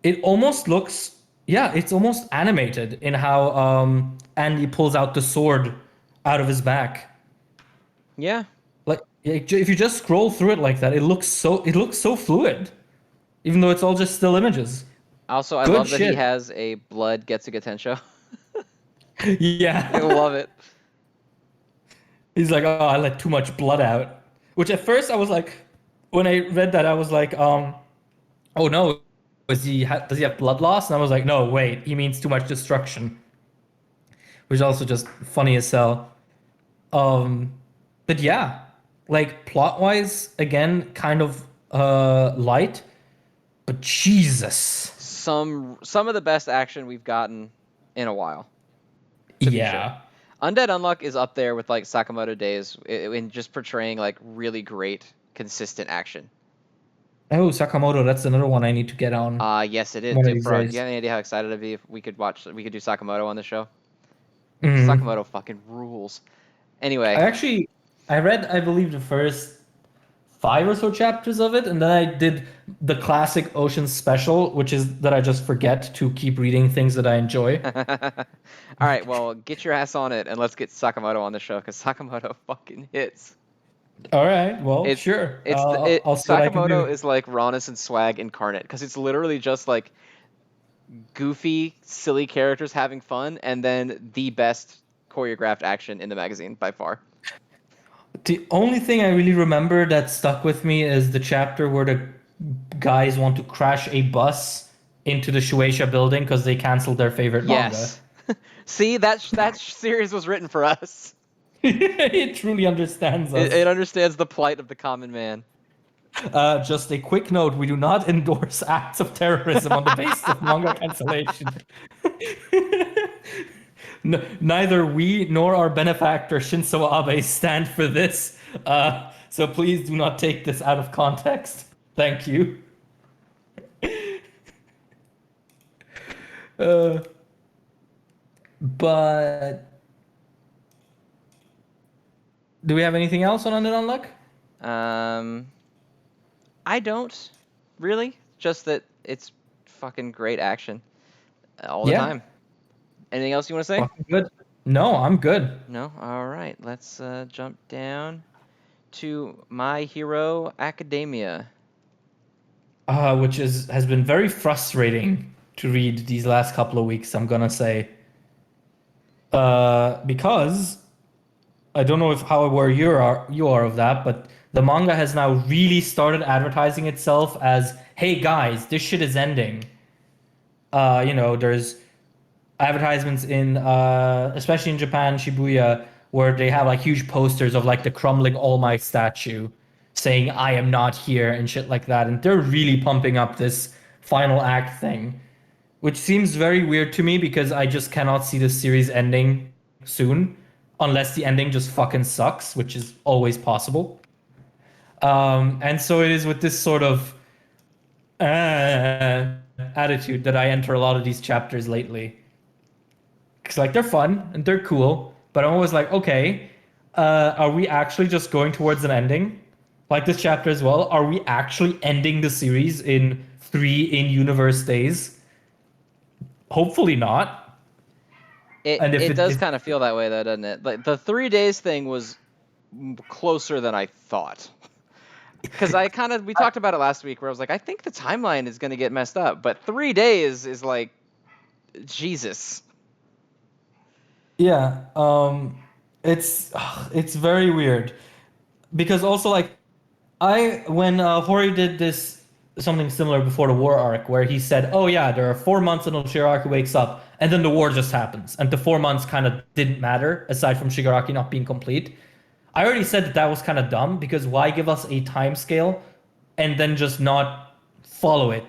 it almost looks, yeah, it's almost animated in how Andy pulls out the sword out of his back. Yeah. Like if you just scroll through it like that, it looks so fluid, even though it's all just still images. Also, I Good love that he shit. has a blood Getsuga Tensho. I Yeah. love it. He's like, oh, I let too much blood out. Which at first I was like, when I read that, I was like, oh no, does he have blood loss? And I was like, no, wait, he means too much destruction, which is also just funny as hell. Um, but yeah, like plot wise, again, kind of light, but Jesus. Some of the best action we've gotten in a while, to be sure. Yeah. Undead Unluck is up there with like Sakamoto Days in just portraying like really great, consistent action. Oh, Sakamoto, that's another one I need to get on Yes, it is. one of Dude, these bro, do you days. have any idea how excited I'd be if we could do Sakamoto on the show? Mhm. Sakamoto fucking rules. Anyway, I actually I read, I believe, the first five or so chapters of it, and then I did the classic Ocean special, which is that I just forget to keep reading things that I enjoy. all right, well, get your ass on it and let's get Sakamoto on the show because Sakamoto fucking hits. All right, well, It sure. it I'll see what I can Sakamoto do. is like Rawness and Swag incarnate because it's literally just like goofy, silly characters having fun, and then the best choreographed action in the magazine by far. The only thing I really remember that stuck with me is the chapter where the guys want to crash a bus into the Shueisha building because they canceled their favorite manga. Yes. See, that series was written for us. It truly understands It us. understands the plight of the common man. Just a quick note, we do not endorse acts of terrorism on the basis of manga cancellation. Neither we nor our benefactor Shinzo Abe stand for this. So please do not take this out of context. Thank you. Uh, but do we have anything else on Undead Unluck? Um, I don't really. Just that it's fucking great action all the Yeah, time. Anything else you want to say? fucking good. No, I'm good. No. All right. Let's jump down to My Hero Academia. Which is has been very frustrating to read these last couple of weeks, I'm gonna say. Because I don't know if how aware you are of that, but the manga has now really started advertising itself as, "Hey guys, this shit is ending." There's advertisements in especially in Japan, Shibuya, where they have like huge posters of like the crumbling All Might statue saying I am not here and shit like that. And they're really pumping up this final act thing, which seems very weird to me because I just cannot see this series ending soon unless the ending just fucking sucks, which is always possible. And so it is with this sort of attitude that I enter a lot of these chapters lately. Because like they're fun and they're cool, but I'm always like, okay, are we actually just going towards an ending? Like this chapter as well. Are we actually ending the series in 3 in-universe days? Hopefully not. And if It it does if kind of feel that way though, doesn't it? Like the 3 days thing was closer than I thought. Because we talked about it last week where I was like, I think the timeline is going to get messed up, but 3 days is like Jesus. yeah, it's very weird because also like I when Hori did this something similar before the war arc where he said, "Oh yeah, there are 4 months until Shigaraki wakes up, and then the war just happens, and the 4 months kind of didn't matter aside from Shigaraki not being complete." I already said that that was kind of dumb because why give us a time scale and then just not follow it?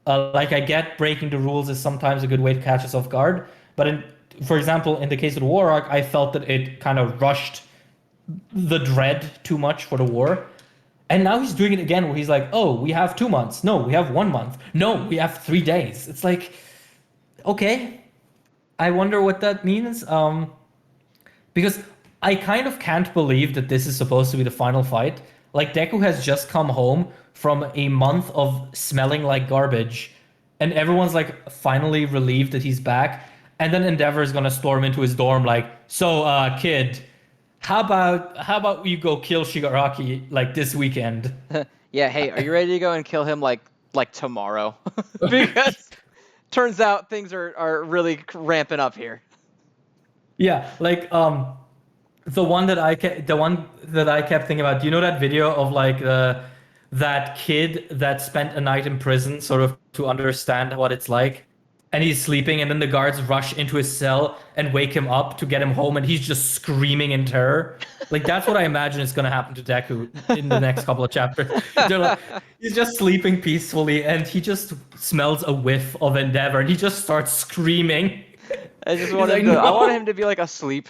Like I get breaking the rules is sometimes a good way to catch us off guard, but for example, in the case of the war arc, I felt that it kind of rushed the dread too much for the war. And now he's doing it again where he's like, oh, we have 2 months. No, we have 1 month. No, we have 3 days. It's like, okay. I wonder what that means. Because I kind of can't believe that this is supposed to be the final fight. Like Deku has just come home from a month of smelling like garbage, and everyone's like finally relieved that he's back. And then Endeavor is gonna storm into his dorm like, so kid, how about you go kill Shigaraki like this weekend? Yeah, hey, are you ready to go and kill him like tomorrow? Because turns out things are really ramping up here. Yeah, like the one that I kept thinking about. Do you know that video of like that kid that spent a night in prison, sort of to understand what it's like. And he's sleeping, and then the guards rush into his cell and wake him up to get him home, and he's just screaming in terror. Like that's what I imagine is going to happen to Deku in the next couple of chapters. They're like, he's just sleeping peacefully, and he just smells a whiff of Endeavor, and he just starts screaming. I just He's want like, him to. I want no. him to be like asleep,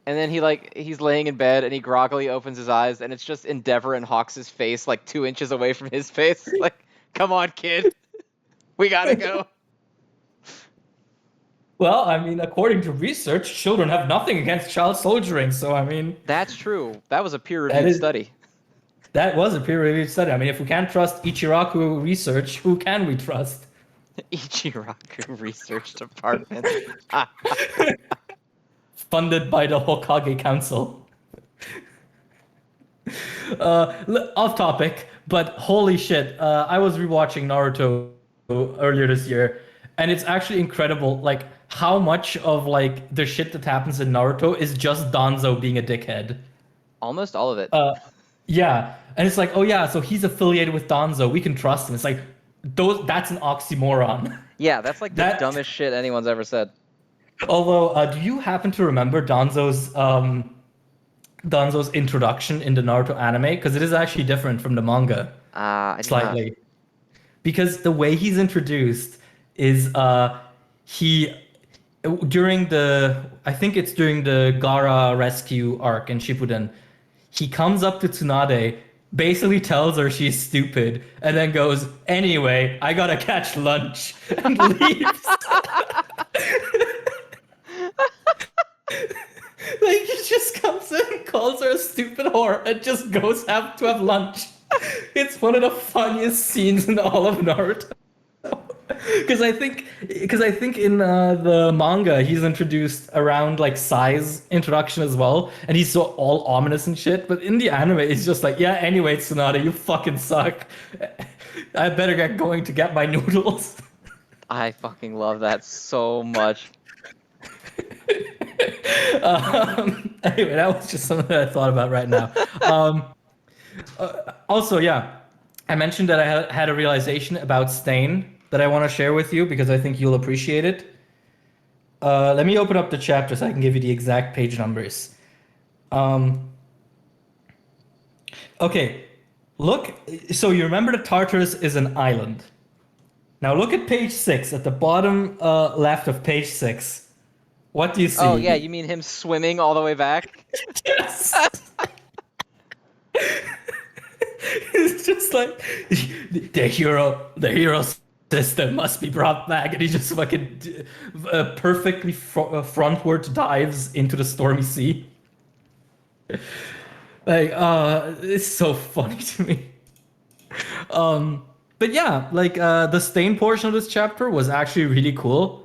and then he's laying in bed and he groggily opens his eyes and it's just Endeavor and Hawks' face like 2 inches away from his face. Like, come on, kid, we gotta go. Well, I mean, according to research, children have nothing against child soldiering. So, I mean, That's true. That was a that peer-reviewed is study. that was a peer-reviewed study. I mean, if we can't trust Ichiraku research, who can we trust? Ichiraku Research Department. Funded by the Hokage Council. Off topic, but holy shit, I was rewatching Naruto earlier this year, and it's actually incredible, like how much of like the shit that happens in Naruto is just Danzo being a dickhead. Almost all of it. Yeah, and it's like, oh yeah, so he's affiliated with Danzo, we can trust him. It's like that's an oxymoron. Yeah, that's like the That, dumbest shit anyone's ever said. although, do you happen to remember Danzo's introduction in the Naruto anime? Because it is actually different from the manga I do not. slightly. Because the way he's introduced is he during the I think it's during the Gara rescue arc in Shippuden, he comes up to Tsunade, basically tells her she's stupid, and then goes, "Anyway, I gotta catch lunch," and leaves. Like he just comes in, calls her a stupid whore, and just goes have lunch. It's one of the funniest scenes in all of Naruto. Because I think in the manga he's introduced around like Sai's introduction as well, and he's so all ominous and shit. But in the anime, it's just like, yeah. Anyway, Tsunade, you fucking suck. I better get going to get my noodles. I fucking love that so much. Anyway, that was just something that I thought about right now. Also, yeah, I mentioned that I had a realization about Stain that I want to share with you because I think you'll appreciate it. Let me open up the chapter so I can give you the exact page numbers. Okay, look. So you remember that Tartarus is an island. Now look at page 6, at the bottom left of page 6. What do you see? Oh yeah, you mean him swimming all the way back? Yes. It's just like the hero system must be brought back, and he just fucking perfectly frontward dives into the stormy sea. Like, it's so funny to me. But yeah, like the Stain portion of this chapter was actually really cool.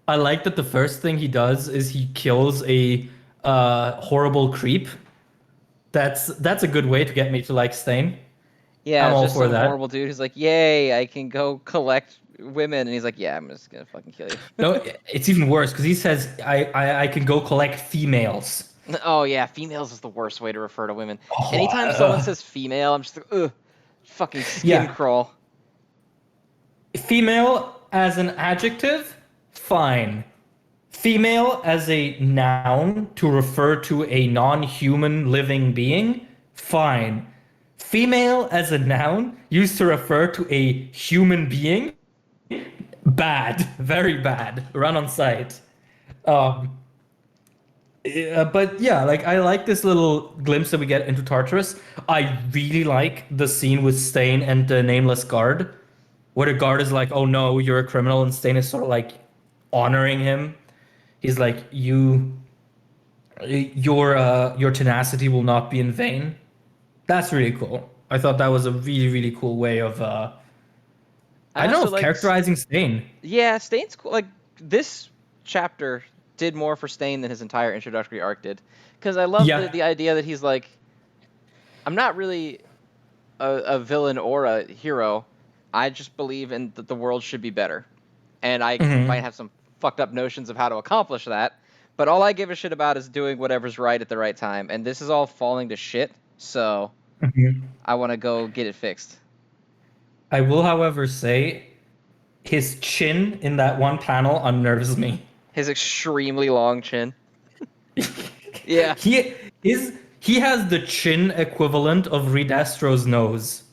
I like that the first thing he does is he kills a horrible creep. That's a good way to get me to like Stain. Yeah, I'm it's all just for some that. horrible dude who's like, "Yay, I can go collect women," and he's like, "Yeah, I'm just gonna fucking kill you." No, it's even worse because he says I can go collect females. Oh yeah, females is the worst way to refer to women. Oh, Anytime someone says female, I'm just like, ugh, fucking skin yeah, crawl. female as an adjective, fine. Female as a noun to refer to a non-human living being, fine. Female as a noun used to refer to a human being, bad, very bad. Run on sight. Um, but yeah, like I like this little glimpse that we get into Tartarus. I really like the scene with Stain and the nameless guard, where the guard is like, "Oh no, you're a criminal," and Stain is sort of like honoring him. He's like, your tenacity will not be in vain." That's really cool. I thought that was a really, really cool way of I I don't know, also of like, characterizing Stain. yeah, Stain's cool. Like this chapter did more for Stain than his entire introductory arc did, because I love the Yeah. the idea that he's like, I'm not really a villain or a hero. I just believe in that the world should be better, and I might Hmm. have some fucked up notions of how to accomplish that. But all I give a shit about is doing whatever's right at the right time, and this is all falling to shit. So Mhm. I want to go get it fixed. I will, however, say his chin in that one panel unnerves me. His extremely long chin. Yeah. He he has the chin equivalent of Reed Astro's nose,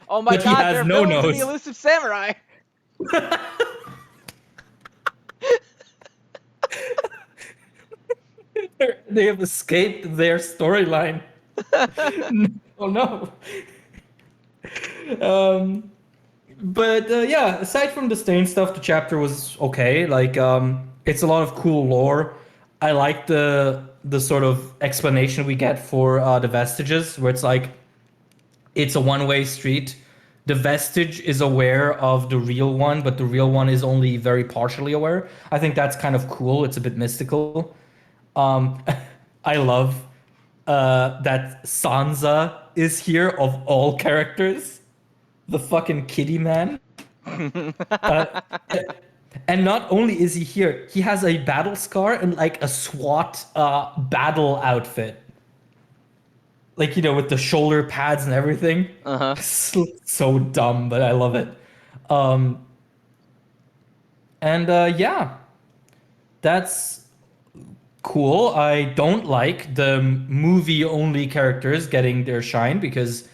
Oh my but he God, has they're no villains in the nose. Elusive Samurai. They have escaped their storyline. Oh no. Um, but yeah, aside from the stain stuff, the chapter was okay. Like, it's a lot of cool lore. I like the sort of explanation we get for the vestiges, where it's like it's a one-way street. The vestige is aware of the real one, but the real one is only very partially aware. I think that's kind of cool. It's a bit mystical. Um, I love that Sansa is here of all characters. The fucking kitty man. Uh, and not only is he here, he has a battle scar and like a SWAT battle outfit. Like, with the shoulder pads and everything. Uh-huh. So dumb, but I love it. Um, and yeah, that's cool. I don't like the movie only characters getting their shine because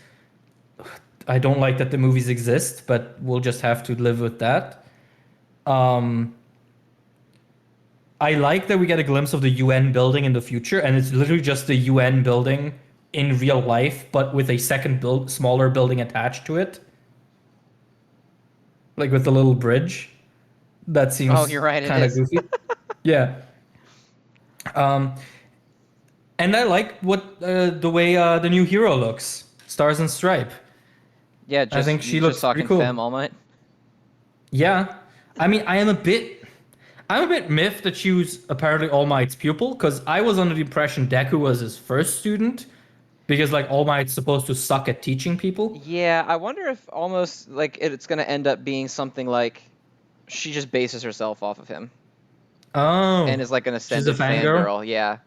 I don't like that the movies exist, but we'll just have to live with that. Um, I like that we get a glimpse of the UN building in the future, and it's literally just the UN building in real life, but with a second smaller building attached to it, like with a little bridge. That Oh, seems you're right, it kind of is. goofy. Yeah. Um, and I like what the way the new hero looks, Stars and Stripe. Yeah, I just think you she just looks pretty talking Femme cool. All Might. Yeah, I mean, I'm a bit miffed that she was apparently All Might's pupil because I was under the impression Deku was his first student because like All Might's supposed to suck at teaching people. Yeah, I wonder if almost like it's gonna end up being something like she just bases herself off of him and Oh, is like an she's a ascended fangirl. fangirl. Yeah,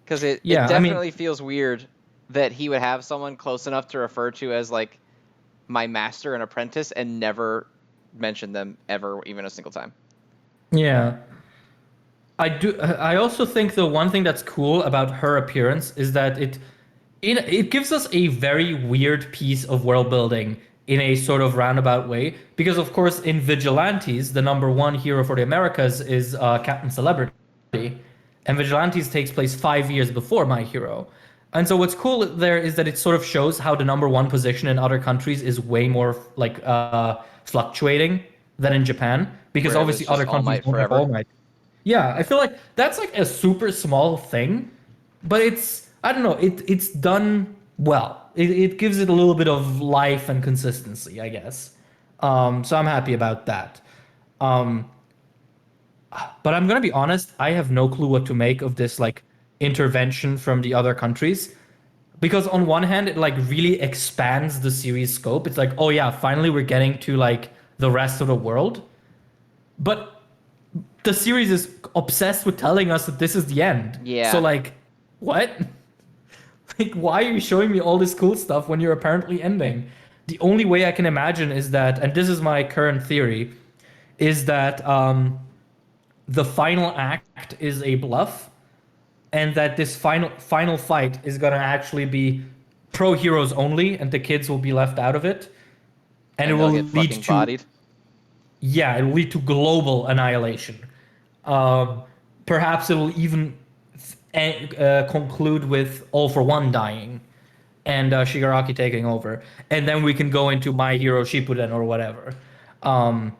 because it Yeah, I definitely mean, feels weird that he would have someone close enough to refer to as like my master and apprentice and never mention them ever, even a single time. yeah. I do. I also think the one thing that's cool about her appearance is that it gives us a very weird piece of world building in a sort of roundabout way. Because of course, in Vigilantes, the number one hero for the Americas is Captain Celebrity, and Vigilantes takes place 5 years before My Hero. And so what's cool there is that it sort of shows how the number one position in other countries is way more like fluctuating than in Japan, because Where it was obviously just other All countries Might don't have forever. All Might. Yeah, I feel like that's like a super small thing, but I don't know, it's done well. It gives it a little bit of life and consistency, I guess. So I'm happy about that. Um, but I'm gonna be honest, I have no clue what to make of this like intervention from the other countries. Because on one hand, it like really expands the series scope. It's like, oh yeah, finally we're getting to like the rest of the world. But the series is obsessed with telling us that this is the end. So Yeah. like, what? Like, why are you showing me all this cool stuff when you're apparently ending? The only way I can imagine is that, and this is my current theory, is that the final act is a bluff, and that this final fight is gonna actually be pro heroes only, and the kids will be left out of it, and it And will they'll get lead fucking to bodied. yeah, it will lead to global annihilation. Um, Perhaps it will even conclude with All for One dying and Shigaraki taking over, and then we can go into My Hero Shippuden or whatever. Um,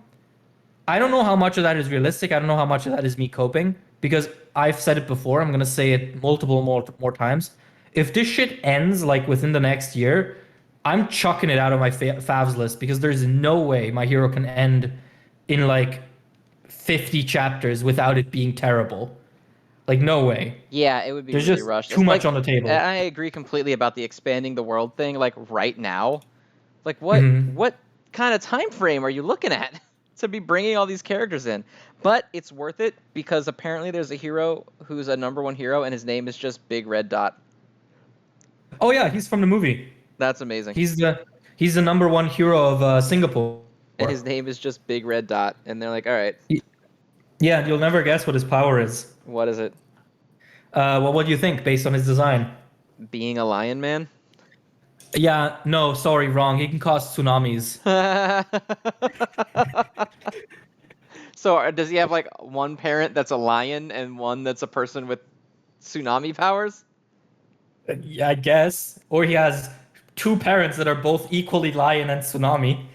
I don't know how much of that is realistic. I don't know how much of that is me coping because I've said it before. I'm gonna say it multiple more times. If this shit ends like within the next year, I'm chucking it out of my favs list because there's no way My Hero can end in like 50 chapters without it being terrible. Like no way. Yeah, it would be There's really just rushed. too It's much like on the table. I agree completely about the expanding the world thing like right now. Like what Hmm. what kind of time frame are you looking at to be bringing all these characters in? But it's worth it because apparently there's a hero who's a number one hero and his name is just Big Red Dot. Oh yeah, he's from the movie. That's amazing. He's the number one hero of Singapore. And his name is just Big Red Dot, and they're like, all right, Y- Yeah, you'll never guess what his power is. what is it? Well, what do you think based on his design? Being a lion man? Yeah, no, sorry, wrong. He can cause tsunamis. So does he have like one parent that's a lion and one that's a person with tsunami powers? Yeah, I guess. Or he has two parents that are both equally lion and tsunami.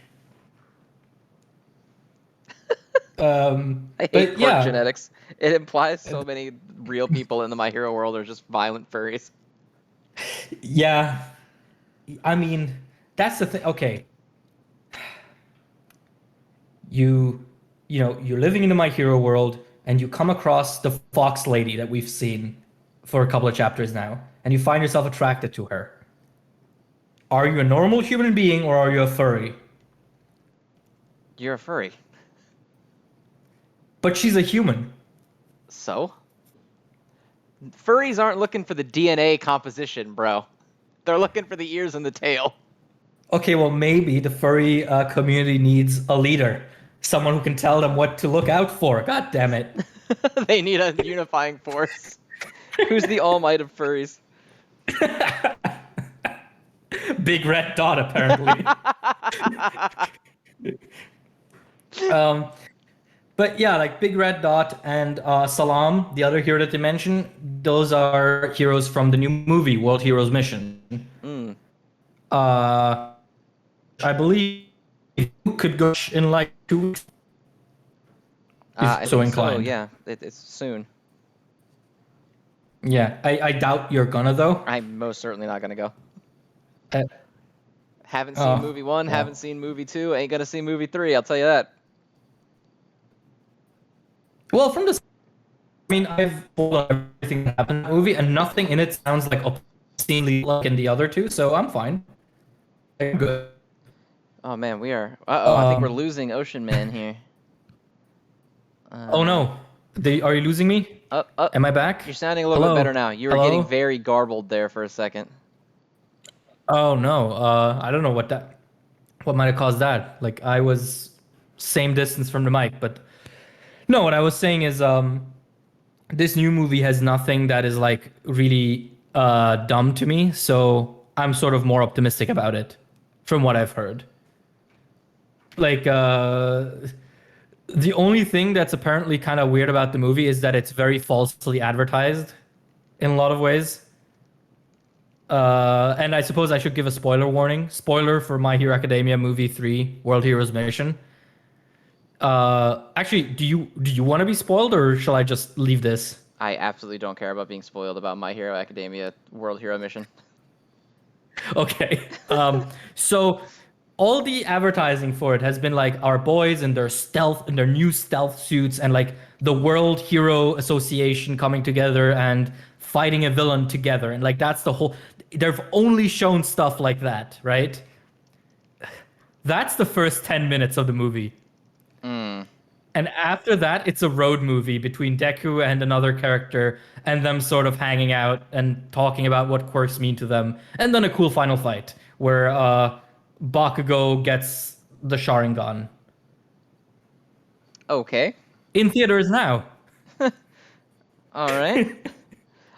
I hate But quirk yeah, genetics. It implies so many real people in the My Hero world are just violent furries. yeah. I mean, that's the thing. Okay, you, you're living in the My Hero world, and you come across the fox lady that we've seen for a couple of chapters now, and you find yourself attracted to her. Are you a normal human being or are you a furry? You're a furry. But she's a human. So? Furries aren't looking for the DNA composition, bro. They're looking for the ears and the tail. Okay, well, maybe the furry community needs a leader, someone who can tell them what to look out for. God damn it. They need a unifying force. Who's the all might of furries? Big red dot, apparently. um, but yeah, like Big Red Dot and Salam, the other hero that they mentioned, those are heroes from the new movie, World Heroes Mission. Mm. I believe you could go in like 2 weeks I if so think so, inclined. yeah. It's soon. Yeah, I doubt you're gonna though. I'm most certainly not gonna go. Uh, Haven't seen oh, movie 1, well. haven't seen movie 2, ain't gonna see movie 3, I'll tell you that. Well, from the, I mean, I've told everything that happened in the movie, and nothing in it sounds like obscenely like in the other two, so I'm fine. I'm good. Oh man, we are. I think we're Um, losing Ocean Man here. oh no, are you losing me? Am I back? You're sounding a little bit Hello? better now. You were Hello? getting very garbled there for a second. Oh no, I don't know what might have caused that. Like I was same distance from the mic, but no, what I was saying is this new movie has nothing that is like really dumb to me, so I'm sort of more optimistic about it from what I've heard. Like the only thing that's apparently kind of weird about the movie is that it's very falsely advertised in a lot of ways. And I suppose I should give a spoiler warning. Spoiler for My Hero Academia Movie 3 World Heroes Mission. Actually, do you want to be spoiled or shall I just leave this? I absolutely don't care about being spoiled about My Hero Academia World Hero Mission. Okay. So all the advertising for it has been like our boys in their new stealth suits and like the World Hero Association coming together and fighting a villain together. And like that's the whole they've only shown stuff like that, right? That's the first 10 minutes of the movie. Mm. And after that, it's a road movie between Deku and another character, and them sort of hanging out and talking about what quirks mean to them. And then a cool final fight where Bakugo gets the Sharingan. Okay. In theaters now. All right.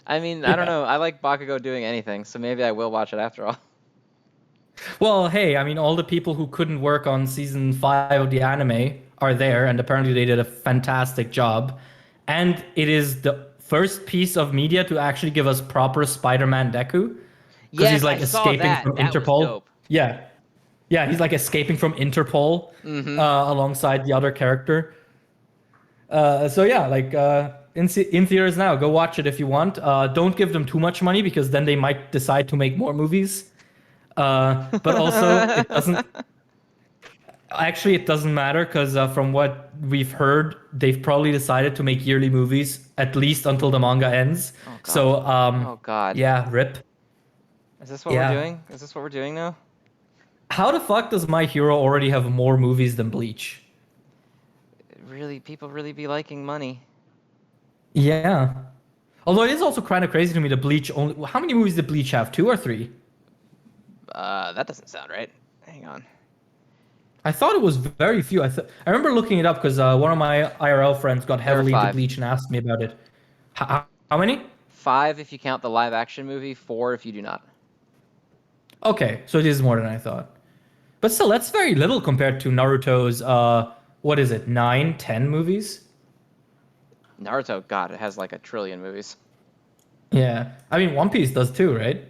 I mean, I don't know. I like Bakugo doing anything, so maybe I will watch it after all. Well, hey, I mean, all the people who couldn't work on season 5 of the anime are there, and apparently they did a fantastic job. And it is the first piece of media to actually give us proper Spider-Man Deku. Because he's Yes, like I saw escaping that. from That was Interpol. dope. Yeah. Yeah, he's like escaping from Interpol alongside the other character. So yeah, like in theaters now. Go watch it if you want. Don't give them too much money because then they might decide to make more movies. But also, it doesn't. Actually, it doesn't matter because from what we've heard, they've probably decided to make yearly movies at least until the manga ends. Oh god. So Oh god. yeah, rip. Is this what we're doing? Is this what we're doing now? How the fuck does My Hero already have more movies than Bleach? Really, people really be liking money. Yeah. Although it is also kind of crazy to me that Bleach only. How many movies did Bleach have? 2 or 3? That doesn't sound right. Hang on. I thought it was very few. I remember looking it up because one of my IRL friends got There are heavily into 5. Bleach and asked me about it. How many? 5 if you count the live action movie, 4 if you do not. Okay, so it is more than I thought. But still, that's very little compared to Naruto's, what is it, 9, 10 movies? Naruto, God, it has like a trillion movies. Yeah. I mean, One Piece does too, right?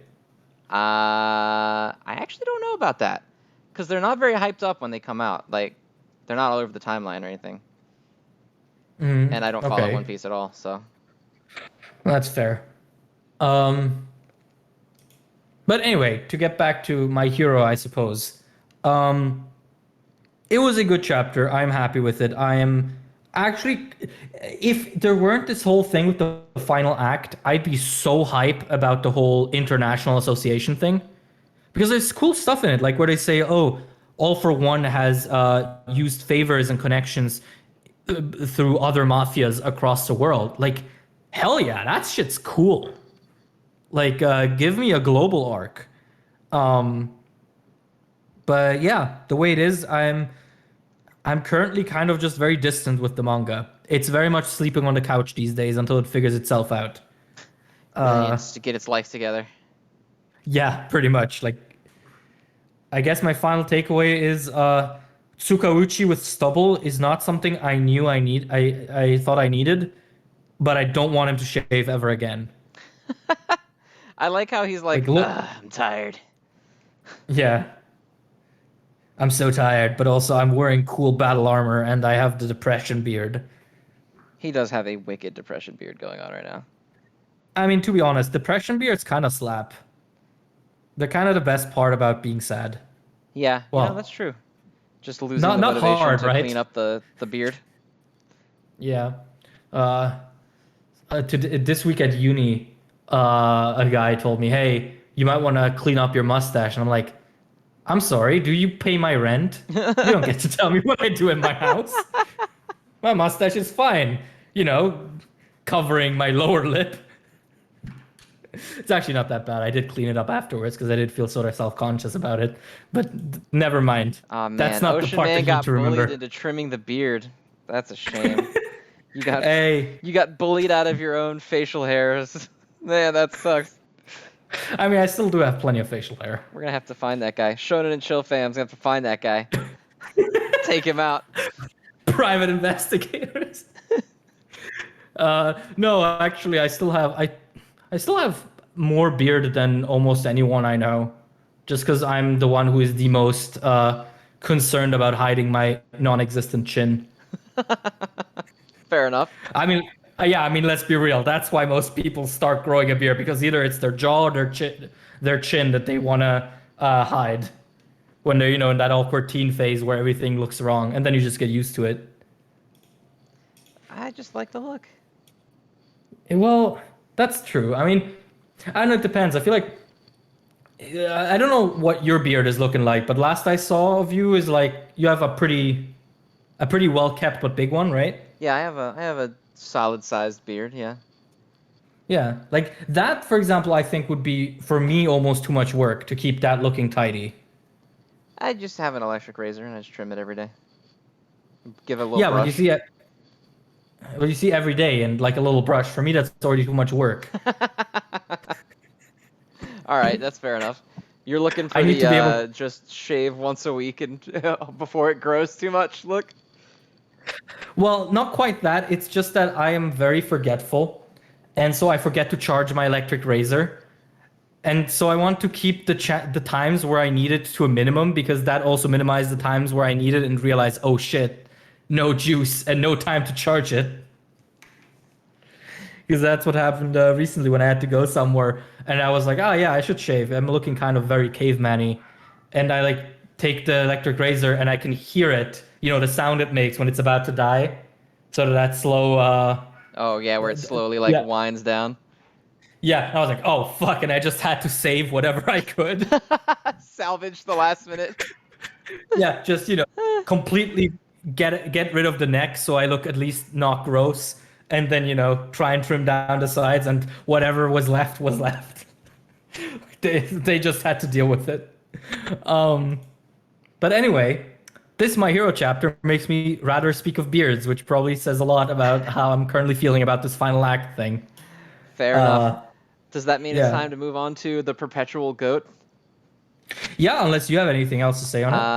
I actually don't know about that. Because they're not very hyped up when they come out. Like, they're not all over the timeline or anything. And I don't follow One Okay, Piece at all, so. that's fair. Um, but anyway, to get back to My Hero, I suppose. Um, it was a good chapter. I'm happy with it. I am actually, if there weren't this whole thing with the final act, I'd be so hype about the whole international association thing because there's cool stuff in it, like where they say, "Oh, All for One has used favors and connections through other mafias across the world." Like, hell yeah, that shit's cool. Like, give me a global arc. Um, but yeah, the way it is, I'm currently kind of just very distant with the manga. It's very much sleeping on the couch these days until it figures itself out. Really Uh, needs to get its life together. yeah, pretty much. Like, I guess my final takeaway is Tsukauchi with stubble is not something I knew I thought I needed, but I don't want him to shave ever again. I like how he's Like, like, look, I'm tired. yeah, I'm so tired, but also I'm wearing cool battle armor and I have the depression beard. He does have a wicked depression beard going on right now. I mean, to be honest, depression beards kind of slap. They're kind of the best part about being sad. Yeah, that's Well, true. Just losing not the not motivation hard, to clean right? up the beard. Yeah. Uh, this week at uni, a guy told me, "Hey, you might want to clean up your mustache," and I'm like, "I'm sorry, do you pay my rent? You don't get to tell me what I do in my house. My mustache is fine, you know, covering my lower lip." It's actually not that bad. I did clean it up afterwards because I did feel sort of self-conscious about it. But never mind. Aw, That's man, not the Ocean part that Man you need got to bullied remember. into trimming the beard. That's a shame. You got Hey, you got bullied out of your own facial hairs. Man, that sucks. I mean, I still do have plenty of facial hair. We're gonna have to find that guy. Shonen and Chill fam's gonna have to find that guy. Take him out. Private investigators. No, actually, I still have more beard than almost anyone I know, just because I'm the one who is the most concerned about hiding my non-existent chin. Fair enough. I mean, yeah, I mean, let's be real. That's why most people start growing a beard because either it's their jaw or their chin that they want to hide when they're, in that awkward teen phase where everything looks wrong, and then you just get used to it. I just like the look. Well, that's true. I mean, I don't know. It depends. I feel like I don't know what your beard is looking like, but last I saw of you is like you have a pretty well kept but big one, right? Yeah, I have a solid sized beard. Yeah. Yeah, like that, for example, I think would be for me almost too much work to keep that looking tidy. I just have an electric razor and I just trim it every day. Give it a little Yeah, but brush. but you see every day and like a little brush. For me, that's already too much work. All right, that's fair enough. You're looking I for need the to be able. just shave once a week and before it grows too much. Look. Well, not quite that. It's just that I am very forgetful, and so I forget to charge my electric razor. And so I want to keep the times where I need it to a minimum because that also minimizes the times where I need it and realize, oh shit, no juice and no time to charge it. Because that's what happened recently when I had to go somewhere and I was like, oh yeah, I should shave. I'm looking kind of very caveman-y. And I like take the electric razor and I can hear it, the sound it makes when it's about to die. So that slow, Oh yeah, where it slowly like yeah. winds down. Yeah, I was like, oh fuck, and I just had to save whatever I could. Salvage the last minute. Yeah, just completely get rid of the neck so I look at least not gross, and then try and trim down the sides, and whatever was left was left. They just had to deal with it. Um, but anyway, this My Hero chapter makes me rather speak of beards, which probably says a lot about how I'm currently feeling about this final act thing. Fair enough. Uh, Does that mean it's yeah. time to move on to the perpetual goat? Yeah, unless you have anything else to say on it.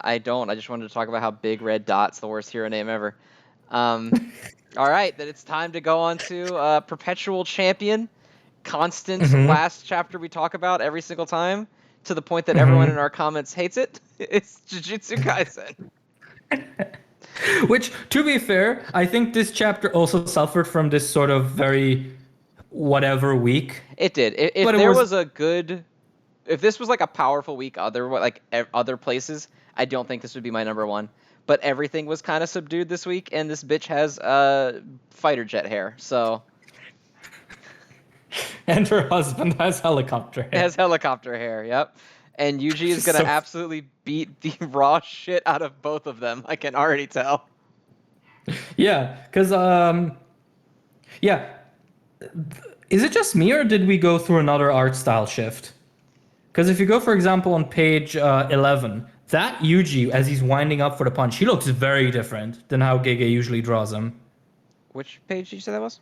I don't. I just wanted to talk about how Big Red Dot's the worst hero name ever. Um, all right, then it's time to go on to perpetual champion, constant Hmm. last chapter we talk about every single time, to the point that everyone in Hmm. our comments hates it. It's Jujutsu Kaisen. Which, to be fair, I think this chapter also suffered from this sort of very whatever week. It did. If But it there was, was a good, if this was like a powerful week, other places, I don't think this would be my number one. But everything was kind of subdued this week, and this bitch has fighter jet hair, so and her husband has helicopter it hair. has helicopter hair. Yep. And Yuji is gonna So, absolutely beat the raw shit out of both of them. I can already tell. yeah, because, yeah. Is it just me or did we go through another art style shift? Because if you go, for example, on page 11, that Yuji, as he's winding up for the punch, he looks very different than how Gege usually draws him. Which page did you say that was?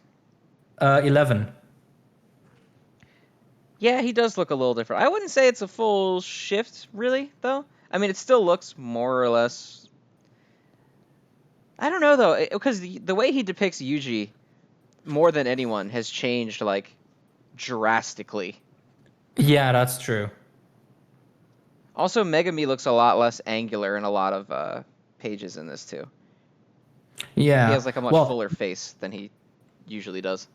11. Yeah, he does look a little different. I wouldn't say it's a full shift, really, though. I mean, it still looks more or less. I don't know though, because the way he depicts Yuji more than anyone has changed like drastically. Yeah, that's true. Also, Megami looks a lot less angular in a lot of pages in this too. He Yeah. has like a much Well, fuller face than he usually does.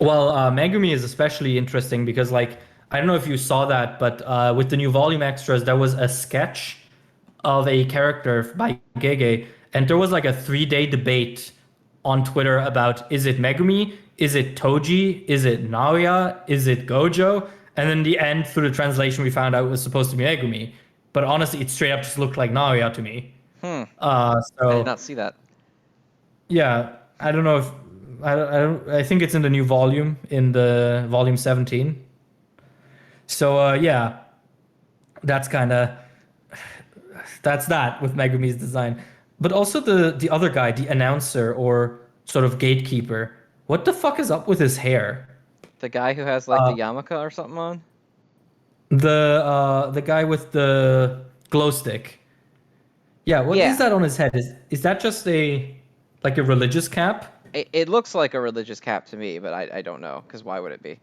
Megumi is especially interesting because, like, I don't know if you saw that, but with the new volume extras, there was a sketch of a character by Gege, and there was like a 3-day debate on Twitter about is it Megumi, is it Toji, is it Naoya, is it Gojo, and in the end, through the translation, we found out it was supposed to be Megumi, but honestly, it straight up just looked like Naoya to me. Hmm. Uh, I did so not see that. yeah, I don't know if I think it's in the new volume in the volume 17. So yeah, that's kind of that's that with Megumi's design. But also the other guy, the announcer or sort of gatekeeper. What the fuck is up with his hair? The guy who has like the Uh, yarmulke or something on. the guy with the glow stick. Yeah, what is Yeah, that on his head? Is that just a like a religious cap? it looks like a religious cap to me, but I don't know because why would it be?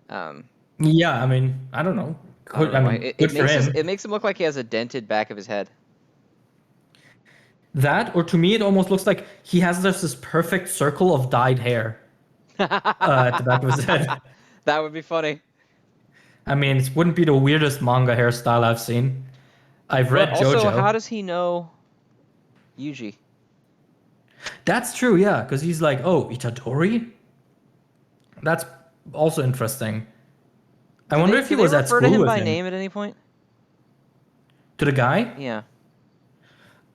Um, Yeah, I mean, I don't know. I don't I know why. mean, good for him. It makes him look like he has a dented back of his head. That, or to me, it almost looks like he has just this perfect circle of dyed hair at the back of his head. That would be funny. I mean, it wouldn't be the weirdest manga hairstyle I've seen. I've But read also, how JoJo. does he know Yuji? That's true, yeah, because he's like, oh, Itadori? That's also interesting. I wonder if he Do they was at refer to school him with by him. name at any point? To the guy? Yeah.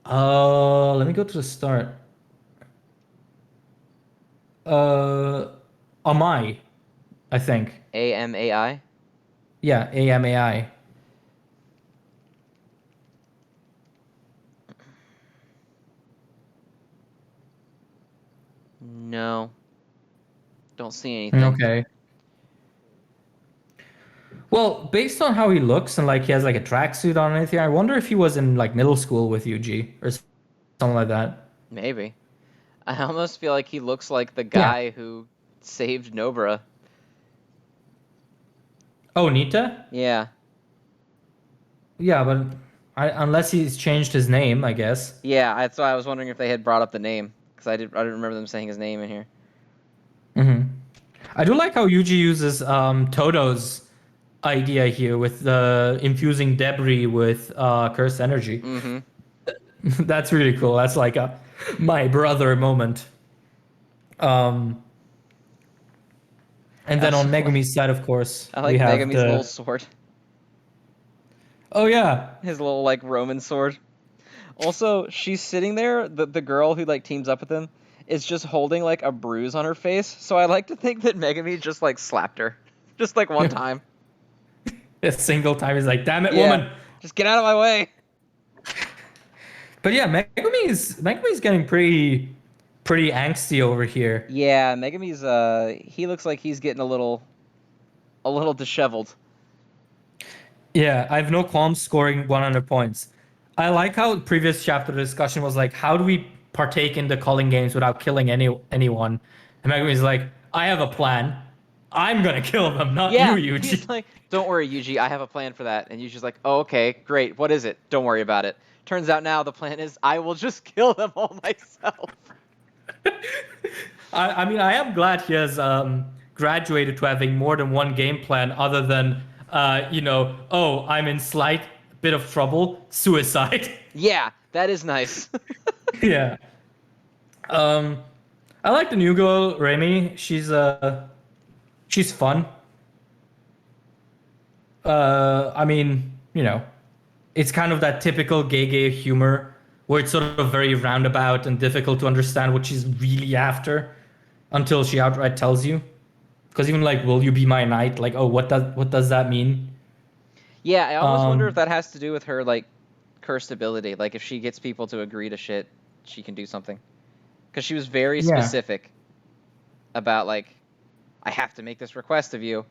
Let me go to the start. Uh, Amai, I think. AMAI? Yeah, AMAI. No. Don't see anything. Okay. Well, based on how he looks and like he has like a tracksuit on and anything, I wonder if he was in like middle school with Yuji or something like that. Maybe. I almost feel like he looks like the Yeah. guy who saved Nobara. Oh, Nita? Yeah. Yeah, but unless he's changed his name, I guess. Yeah, that's why I was wondering if they had brought up the name. Because I didn't remember them saying his name in here. Hmm. I do like how Yuji uses Todo's idea here with the infusing debris with cursed energy. Mm-hmm. That's really cool. That's like a my brother moment. Um, and I then on also like, Megumi's side, of course, I we like have Megami's little the. sword. Oh yeah, His little, like, Roman sword. Also, she's sitting there, the girl who, like, teams up with him, is just holding like a bruise on her face. So I like to think that Megami just like slapped her, just like one time. A single time he's like, "Damn it, Yeah, woman!" just get out of my way. But yeah, Megami's getting pretty angsty over here. Yeah, Megami's he looks like he's getting a little disheveled. Yeah, I have no qualms scoring 100 points. I like how previous chapter discussion was like, how do we partake in the calling games without killing anyone? And Megami's like, I have a plan. I'm gonna kill them, not you, Yeah, he's Yuji. like, "Don't worry, Yuji, I have a plan for that." And Yuji's like, "Oh, okay, great. What is it? Don't worry about it." Turns out now the plan is I will just kill them all myself. I mean, I am glad he has graduated to having more than one game plan other than, oh, I'm in slight bit of trouble, suicide. Yeah, that is nice. Yeah. Um, I like the new girl, Remy. She's fun. I mean, it's kind of that typical gay humor where it's sort of very roundabout and difficult to understand what she's really after until she outright tells you. Because even like, "Will you be my knight?" Like, oh, what does that mean? Yeah, I almost wonder if Um, that has to do with her like cursed ability. Like if she gets people to agree to shit, she can do something. Because she was very yeah. specific about like, I have to make this request of you.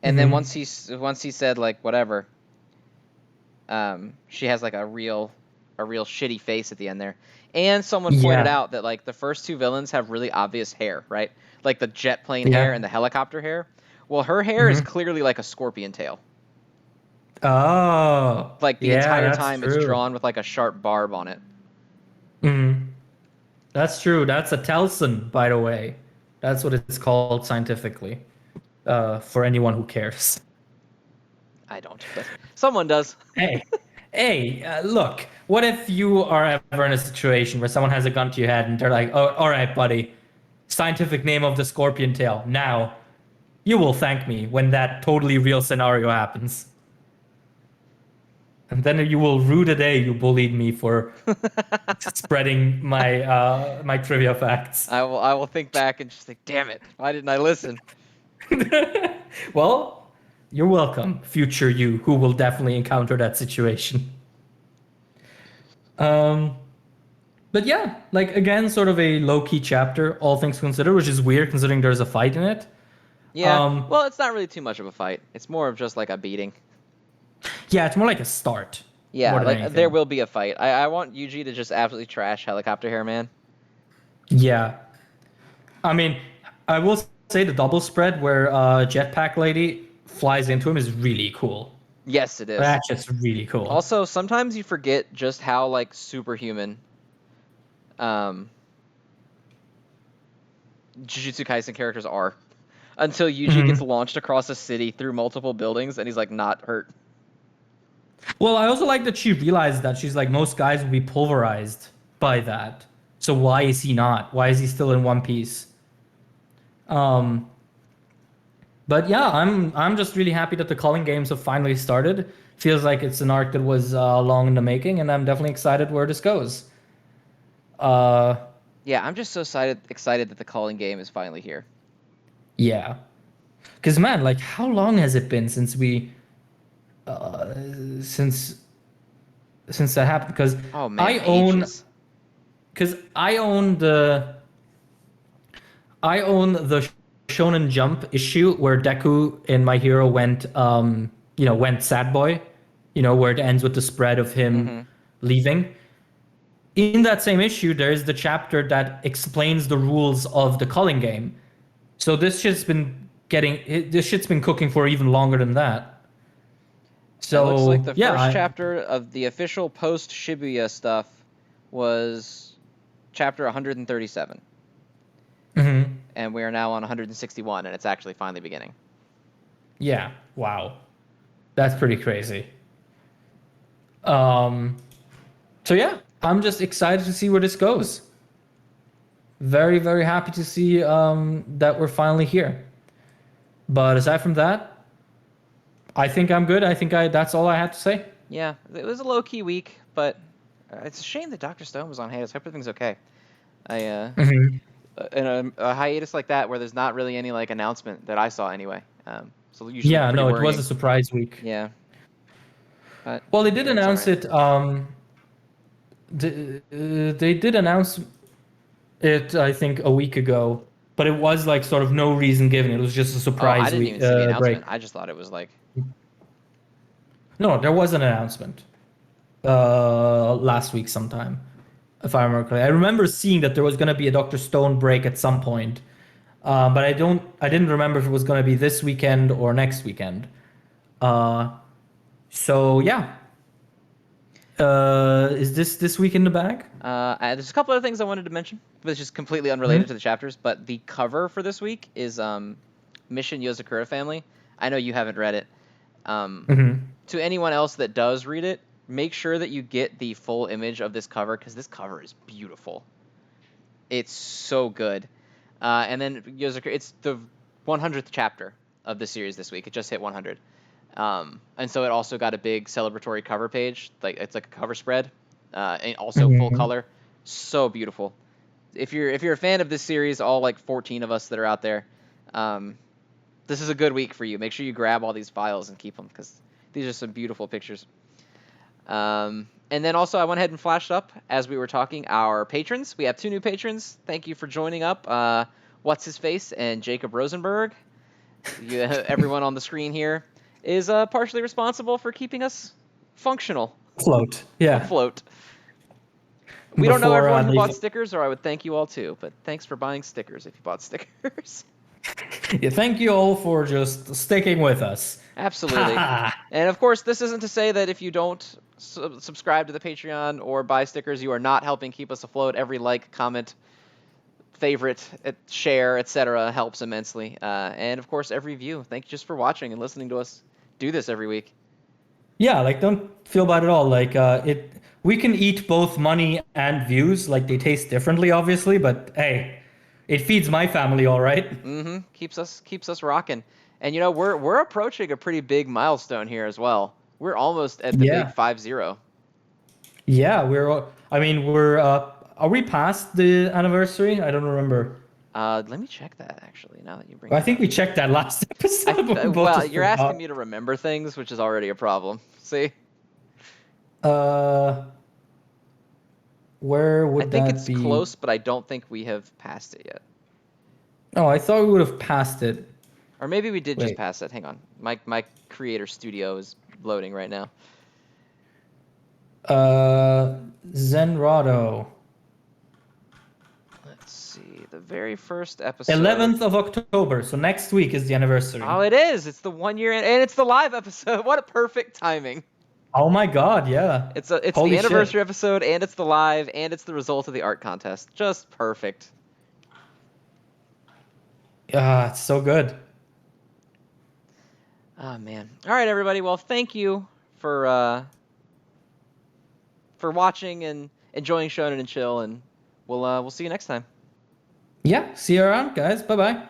And then Hmm. once he said like whatever, she has like a real shitty face at the end there. And someone pointed Yeah. out that like the first two villains have really obvious hair, right? Like the jet plane hair Yeah. and the helicopter hair. Well, her hair is Hmm. clearly like a scorpion tail. Oh, Like the yeah, entire that's time it's true. drawn with like a sharp barb on it. Hmm. That's true. That's a Telson, by the way. That's what it's called scientifically. For anyone who cares. I don't, but someone does. Hey, hey, look. What if you are ever in a situation where someone has a gun to your head and they're like, "Oh, all right, buddy. Scientific name of the scorpion tail. Now, you will thank me when that totally real scenario happens." And then you will rue the day you bullied me for spreading my trivia facts. I will think back and just think, damn it, why didn't I listen? Well, you're welcome, future you, who will definitely encounter that situation. Um, but yeah, like again, sort of a low key chapter, all things considered, which is weird considering there's a fight in it. Yeah, Um, well, it's not really too much of a fight. It's more of just like a beating. yeah, it's more like a start Yeah, more than like there anything. will be a fight. I want Yuji to just absolutely trash Helicopter Hair Man. Yeah, I mean, I will say the double spread where Jetpack Lady flies into him is really cool. Yes, it is. That's just really cool. Also, sometimes you forget just how like superhuman um Jujutsu Kaisen characters are until Yuji gets Mhm. launched across a city through multiple buildings and he's like not hurt. Well, I also like that she realized that she's like most guys would be pulverized by that. So why is he not? Why is he still in one piece? Um, but yeah, I'm just really happy that the calling games have finally started. Feels like it's an arc that was long in the making, and I'm definitely excited where this goes. Uh, Yeah, I'm just so excited that the calling game is finally here. yeah, because man, like how long has it been since we uh, since since that happened? Oh man, I own ages. because I own the Shonen Jump issue where Deku in My Hero went sad boy, where it ends with the spread of him Mhm. leaving. In that same issue, there is the chapter that explains the rules of the culling game. So this shit's been cooking for even longer than that. It looks like So the yeah, first chapter of the official post Shibuya stuff was chapter 137, mhm. and we are now on 161, and it's actually finally beginning. Yeah, wow, that's pretty crazy. Um, so yeah, I'm just excited to see where this goes. Very, very happy to see that we're finally here. But aside from that, I think I'm good. I think that's all I have to say. Yeah, it was a low key week, but it's a shame that Dr. Stone was on hiatus. I hope everything's okay. Mhm. In a hiatus like that where there's not really any like announcement that I saw anyway. So usually Yeah, pretty no, it was a worrying. surprise week. Yeah, but Well, they did it's all announce right. it. They did announce it, I think, a week ago, but it was like sort of no reason given. It was just a Oh, I surprise didn't week even see the break. announcement. I just thought it was like, No, there was an announcement last week sometime, if I remember correctly. I remember seeing that there was going to be a Doctor Stone break at some point, but I didn't remember if it was going to be this weekend or next weekend. Uh, so yeah, is this week in the bag? there's a couple other things I wanted to mention, but it's just completely unrelated to the chapters. But the cover for this week is Mission Yozakura Family. I know you haven't read it. Um, Mm-hmm. to anyone else that does read it, make sure that you get the full image of this cover because this cover is beautiful. It's so good. And then Yozakura, it's the 100th chapter of the series this week. It just hit 100. And so it also got a big celebratory cover page, like it's like a cover spread, and also full Mm-hmm. color. So beautiful. If you're a fan of this series, all like 14 of us that are out there, um, this is a good week for you. Make sure you grab all these files and keep them because these are some beautiful pictures. And then also I went ahead and flashed up as we were talking our patrons. We have 2 new patrons. Thank you for joining up. What's his face and Jacob Rosenberg. Everyone on the screen here is partially responsible for keeping us functional, Float. Yeah. afloat. We don't know Before everyone who they. bought stickers, or I would thank you all too. But thanks for buying stickers if you bought stickers. Yeah, thank you all for just sticking with us. Absolutely. Haha. And of course, this isn't to say that if you don't subscribe to the Patreon or buy stickers, you are not helping keep us afloat. Every like, comment, favorite, share, etc. helps immensely. And of course, every view. Thank you just for watching and listening to us do this every week. Yeah, like don't feel bad at all. Like it we can eat both money and views. Like they taste differently, obviously, but hey, it feeds my family all right. Mm-hmm. Keeps us rocking. And you know, we're approaching a pretty big milestone here as well. We're almost at the big Yeah. 5-0. Yeah, I mean, we're are we past the anniversary? I don't remember. Let me check that actually. Now that you bring I that think up. we checked that last episode, but we both Well, just you're asking forgot. me to remember things, which is already a problem. See, Uh, where I would think that it's be? close, but I don't think we have passed it yet. Oh, I thought we would have passed it. Or maybe we did just Wait. pass it. Hang on. My creator studio is loading right now. Uh, Zenrotto. Let's see. The very first episode. 11th of October. So next week is the anniversary. Oh, it is. It's the 1 year and it's the live episode. What a perfect timing. Oh my God, yeah. It's the Holy shit. anniversary episode and it's the live and it's the result of the art contest. Just perfect. Ah, it's so good. Oh man. All right, everybody. Well, thank you for watching and enjoying Shonen and Chill, and we'll see you next time. Yeah, see you around, guys. Bye bye.